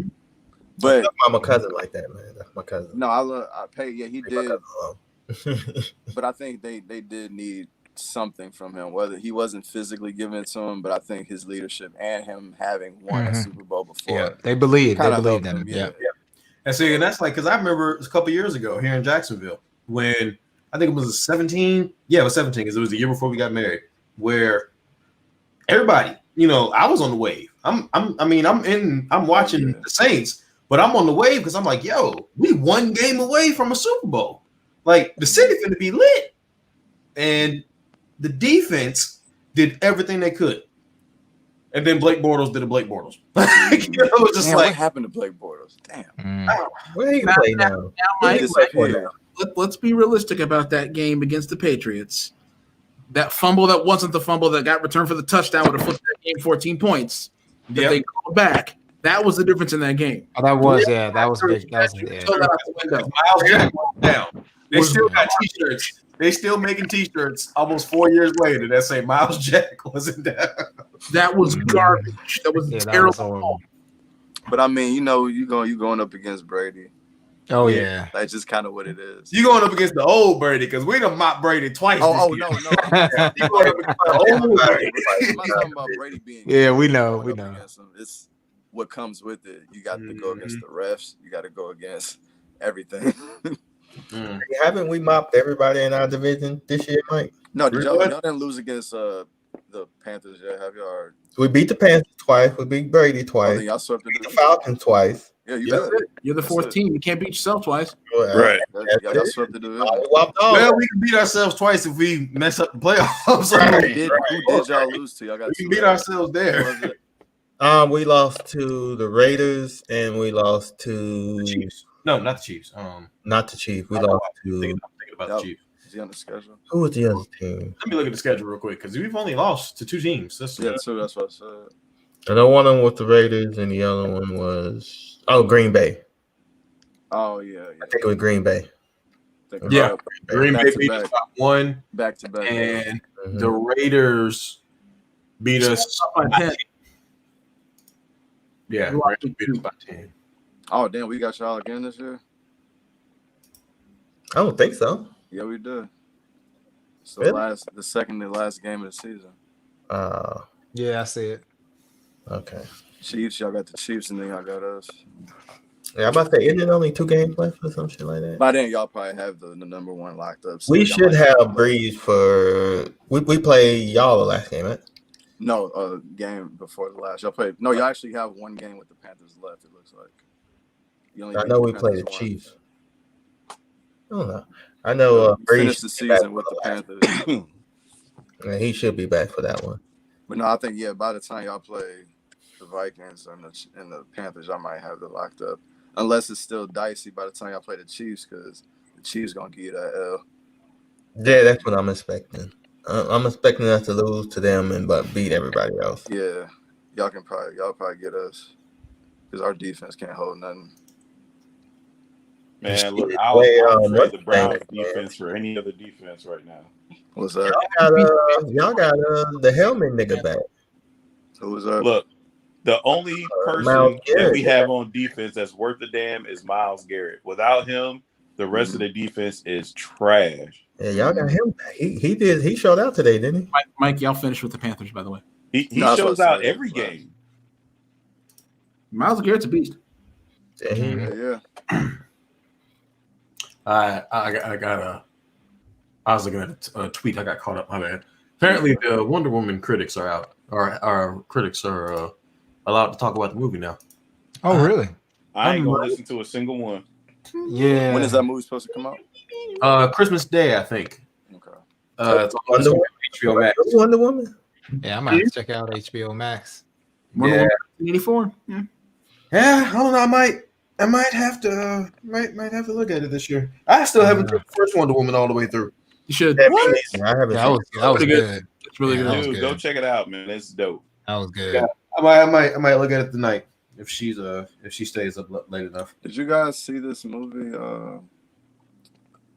But I'm a cousin like that, man. That's my cousin. No, I pay. Yeah, he did. But I think they did need something from him. Whether he wasn't physically giving it to him, but I think his leadership and him having won a Super Bowl before. Yeah, they believed in him. Yeah. And see, and that's like, because I remember it was a couple years ago here in Jacksonville when I think it was 17. Yeah, it was 17 because it was the year before we got married. Where everybody, I was on the wave. I'm watching the Saints, but I'm on the wave because I'm like, yo, we one game away from a Super Bowl. Like the city finna be lit, and the defense did everything they could. And then Blake Bortles did a Blake Bortles. It was just like, what happened to Blake Bortles? Damn. Where do you play now? Let's be realistic about that game against the Patriots. That fumble that wasn't the fumble that got returned for the touchdown would have flipped that game 14 points. That they called back. That was the difference in that game. Oh, that was big. Miles Jack went down. They still got T-shirts. They still making T-shirts almost 4 years later that say Miles Jack wasn't down. That was garbage. That was terrible. But I mean, you going up against Brady. Oh yeah, that's just kind of what it is. You going up against the old Brady because we done mopped Brady twice. No. You going up against the old Brady. I'm not talking about Brady being. Yeah, we know. It's what comes with it. You got to go against the refs. You got to go against everything. Haven't we mopped everybody in our division this year, Mike? No, y'all didn't lose against the Panthers yet, have y'all? We beat the Panthers twice. We beat Brady twice. Y'all swept the Falcons twice. Yeah, you did. You're the fourth team. You can't beat yourself twice. Right. Y'all swept the division. Well, we can beat ourselves twice if we mess up the playoffs. Who did y'all lose to? Y'all got we can beat ourselves there. We lost to the Raiders and we lost to the Chiefs. No, not the Chiefs. Not the Chiefs. We lost to. I'm thinking about the Chiefs. Is he on the schedule? Who was the other team? Let me look at the schedule real quick because we've only lost to two teams. So that's what I said. I know one of them was the Raiders and the other one was Green Bay. Oh yeah. I think it was Green Bay. Yeah, Green Bay beat us by 1 back to back, and the Raiders beat us by 10. Yeah, Raiders beat us by 10. Oh damn, we got y'all again this year? I don't think so. Yeah, we did. So really? the second to last game of the season. Yeah, I see it. Okay. Chiefs, y'all got the Chiefs, and then y'all got us. Yeah, I'm about to say, isn't it only 2 games left or some shit like that? By then, y'all probably have the number one locked up. So we should have Breeze for. We play y'all the last game, right? No, game before the last. Y'all played. No, y'all actually have one game with the Panthers left. It looks like. I know we played the Chiefs. I don't know. I know Breeze finished the season with the Panthers. Yeah, he should be back for that one. But no, I think by the time y'all play the Vikings and the Panthers, y'all might have it locked up. Unless it's still dicey by the time y'all play the Chiefs, because the Chiefs gonna give you that L. Yeah, that's what I'm expecting. I'm expecting us to lose to them but beat everybody else. Yeah, y'all probably get us because our defense can't hold nothing. Man, look, I'll trade the Browns defense for any other defense right now. What's that? Y'all got the helmet nigga back. Who was that? Look, the only person that we have on defense that's worth a damn is Myles Garrett. Without him, the rest of the defense is trash. Yeah, y'all got him back. He showed out today, didn't he? Mike, y'all finished with the Panthers, by the way. He shows out every game. Myles Garrett's a beast. Yeah. I was looking at a tweet. I got caught up. My bad. Apparently, the Wonder Woman critics are out. Our critics are allowed to talk about the movie now. Oh, really? I ain't gonna listen to a single one. Yeah. When is that movie supposed to come out? Christmas Day, I think. Okay. It's on HBO Max. Wonder Woman. Yeah, I might have to check out HBO Max. Wonder Woman 1984. Yeah. Yeah, I don't know. I might have to look at it this year. I still haven't seen the first Wonder Woman all the way through. You should. Yeah, What? I haven't Yeah, seen that was Pretty good. good. It's really Yeah, good. that was Dude, go good. check it out, man. It's dope. That was good. Yeah, I might look at it tonight if she stays up late enough. Did you guys see this movie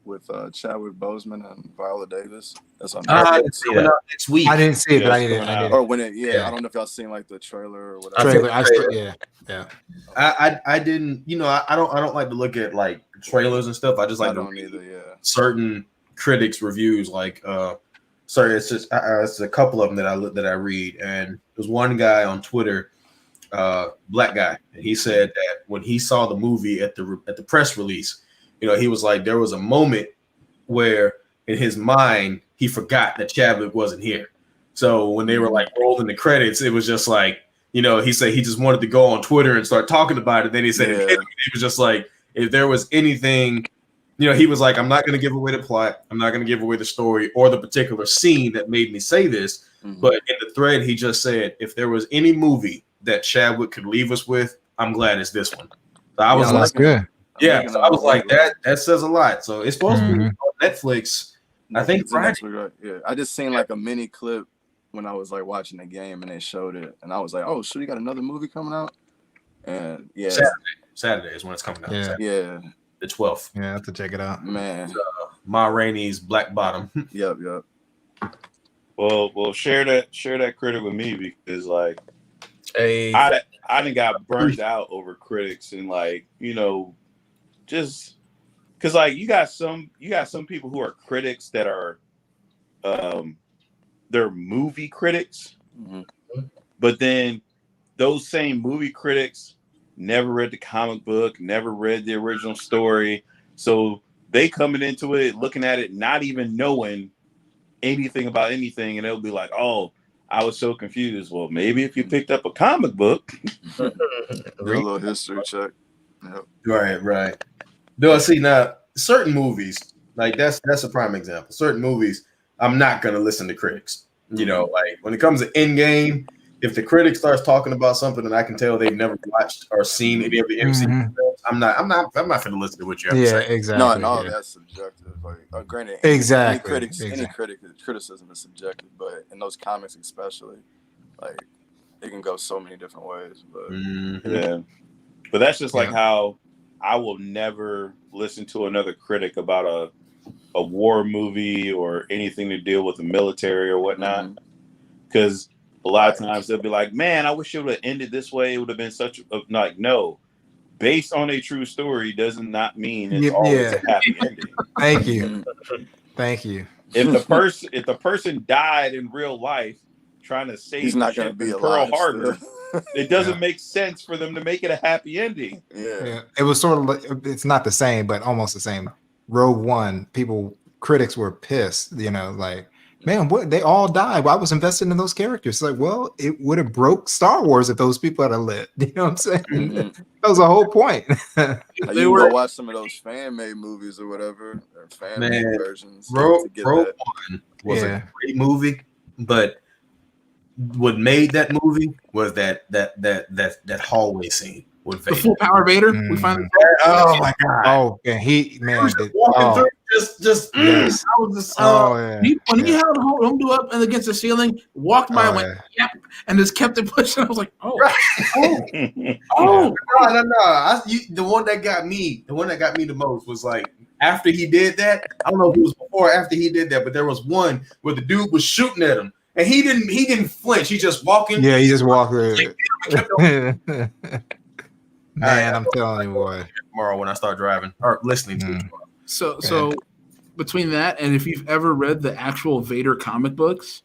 with Chadwick Boseman and Viola Davis? That's on It's coming out next week. I didn't see it, Yeah, but I it's didn't. coming out. Or when it, Yeah. I don't know if y'all seen like the trailer or I whatever. Trailer. Yeah. I didn't. I don't like to look at like trailers and stuff. I just like I to don't read either. Yeah. certain critics' reviews. Like, sorry, it's just it's a couple of them that I read, and there's one guy on Twitter, black guy, and he said that when he saw the movie at the press release, he was like, there was a moment where in his mind he forgot that Chadwick wasn't here. So when they were like rolling the credits, it was just like, he said he just wanted to go on Twitter and start talking about it. Then he said it was just like, if there was anything, he was like, I'm not going to give away the plot. I'm not going to give away the story or the particular scene that made me say this. Mhm. But in the thread, he just said, if there was any movie that Chadwick could leave us with, I'm glad it's this one. So I was Yeah, That's like, good. yeah, so I was like, that says a lot. So it's supposed to be on Netflix. I think it's next week, right? Yeah, I just seen like a mini clip when I was like watching the game and they showed it, and I was like, oh, so you got another movie coming out? And yeah, Saturday is when it's coming out. Yeah. yeah, The 12th. Yeah, I have to check it out. man, Ma Rainey's Black Bottom. yep. Well, share that critic with me because like Hey, I done got burned out over critics and like just because like you got some people who are critics that are they're movie critics, Mhm. but then those same movie critics never read the comic book, never read the original story, so they coming into it looking at it not even knowing anything about anything, and they'll be like, oh, I was so confused. Well, maybe if you picked up a comic book, Do a little history check. Yep. Right. No, see now certain movies, like that's a prime example. Certain movies, I'm not gonna listen to critics. Like when it comes to Endgame, if the critic starts talking about something that I can tell they've never watched or seen any of the MCU films, I'm not gonna listen to what you have to Yeah, say. exactly. No, yeah. that's subjective. Like, granted, Exactly. any criticism is subjective, but in those comics especially, like it can go so many different ways. But yeah. But that's just like how I will never listen to another critic about a war movie or anything to deal with the military or whatnot, because a lot of times they'll be like, man, I wish it would have ended this way. It would have been such a like, no, based on a true story does not mean it's always a happy ending. Thank you. If the person died in real life trying to save he's not going to be Pearl alive Harbor, still. it doesn't make sense for them to make it a happy ending. Yeah. It was sort of like, it's not the same, but almost the same. Rogue One, critics were pissed, like, man, what, they all died. Well, I was invested in those characters. Like, well, it would have broke Star Wars if those people had lived. You know what I'm saying? That was the whole point. Like you go watch some of those fan-made movies or whatever, or fan-made versions. Rogue One was a great movie, but what made that movie was that hallway scene with Vader. The full power Vader. We finally. Oh my god! Oh, and walking through, just yes. I was just, when he held home up and against the ceiling, walked by, went, yep, and just kept it pushing. I was like, no. The one that got me the most was like after he did that. I don't know if it was before or after he did that, but there was one where the dude was shooting at him and he didn't flinch. He just walking. Yeah, he just walked. Man, I'm telling you, boy. Tomorrow when I start driving or listening to it. So between that and if you've ever read the actual Vader comic books,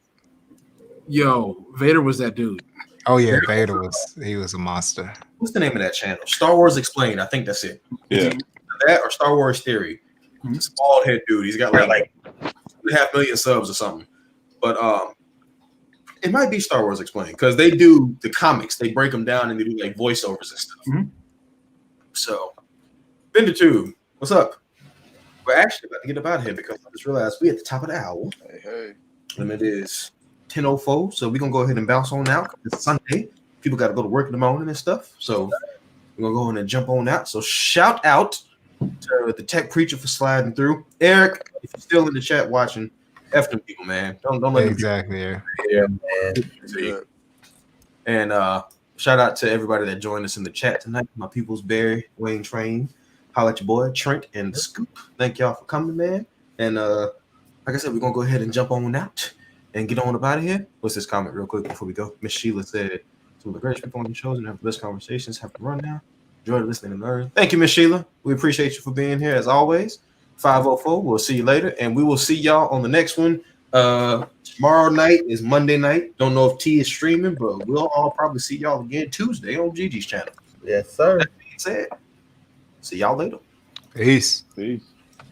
Vader was that dude. Oh yeah, Vader was a monster. What's the name of that channel? Star Wars Explained. I think that's it. Yeah. That or Star Wars Theory. This bald head dude. He's got like 2.5 million subs or something. But it might be Star Wars Explained because they do the comics. They break them down and they do like voiceovers and stuff. So, Bender Tube, what's up? We're actually about to get up out of here because I just realized we're at the top of the hour. Hey. And it is 10:04. So we're gonna go ahead and bounce on out. It's Sunday. People got to go to work in the morning and stuff. So we're gonna go ahead and jump on out. So shout out to the tech preacher for sliding through. Eric, if you're still in the chat watching, F them people, man. Don't let them Exactly. Yeah. Yeah, man. Yeah. And shout out to everybody that joined us in the chat tonight. My people's Barry, Wayne Train, holla at your boy, Trent, and Scoop. Thank y'all for coming, man. And like I said, we're gonna go ahead and jump on out and get on up out of here. What's this comment real quick before we go? Miss Sheila said, some of the greatest people on the shows and have the best conversations. Have to run now. Enjoy listening and learn. Thank you, Miss Sheila. We appreciate you for being here as always. 504. We'll see you later, and we will see y'all on the next one. Tomorrow night is Monday night. Don't know if T is streaming, but we'll all probably see y'all again Tuesday on Gigi's channel. Yes, sir. That being said, see y'all later. Peace. Peace.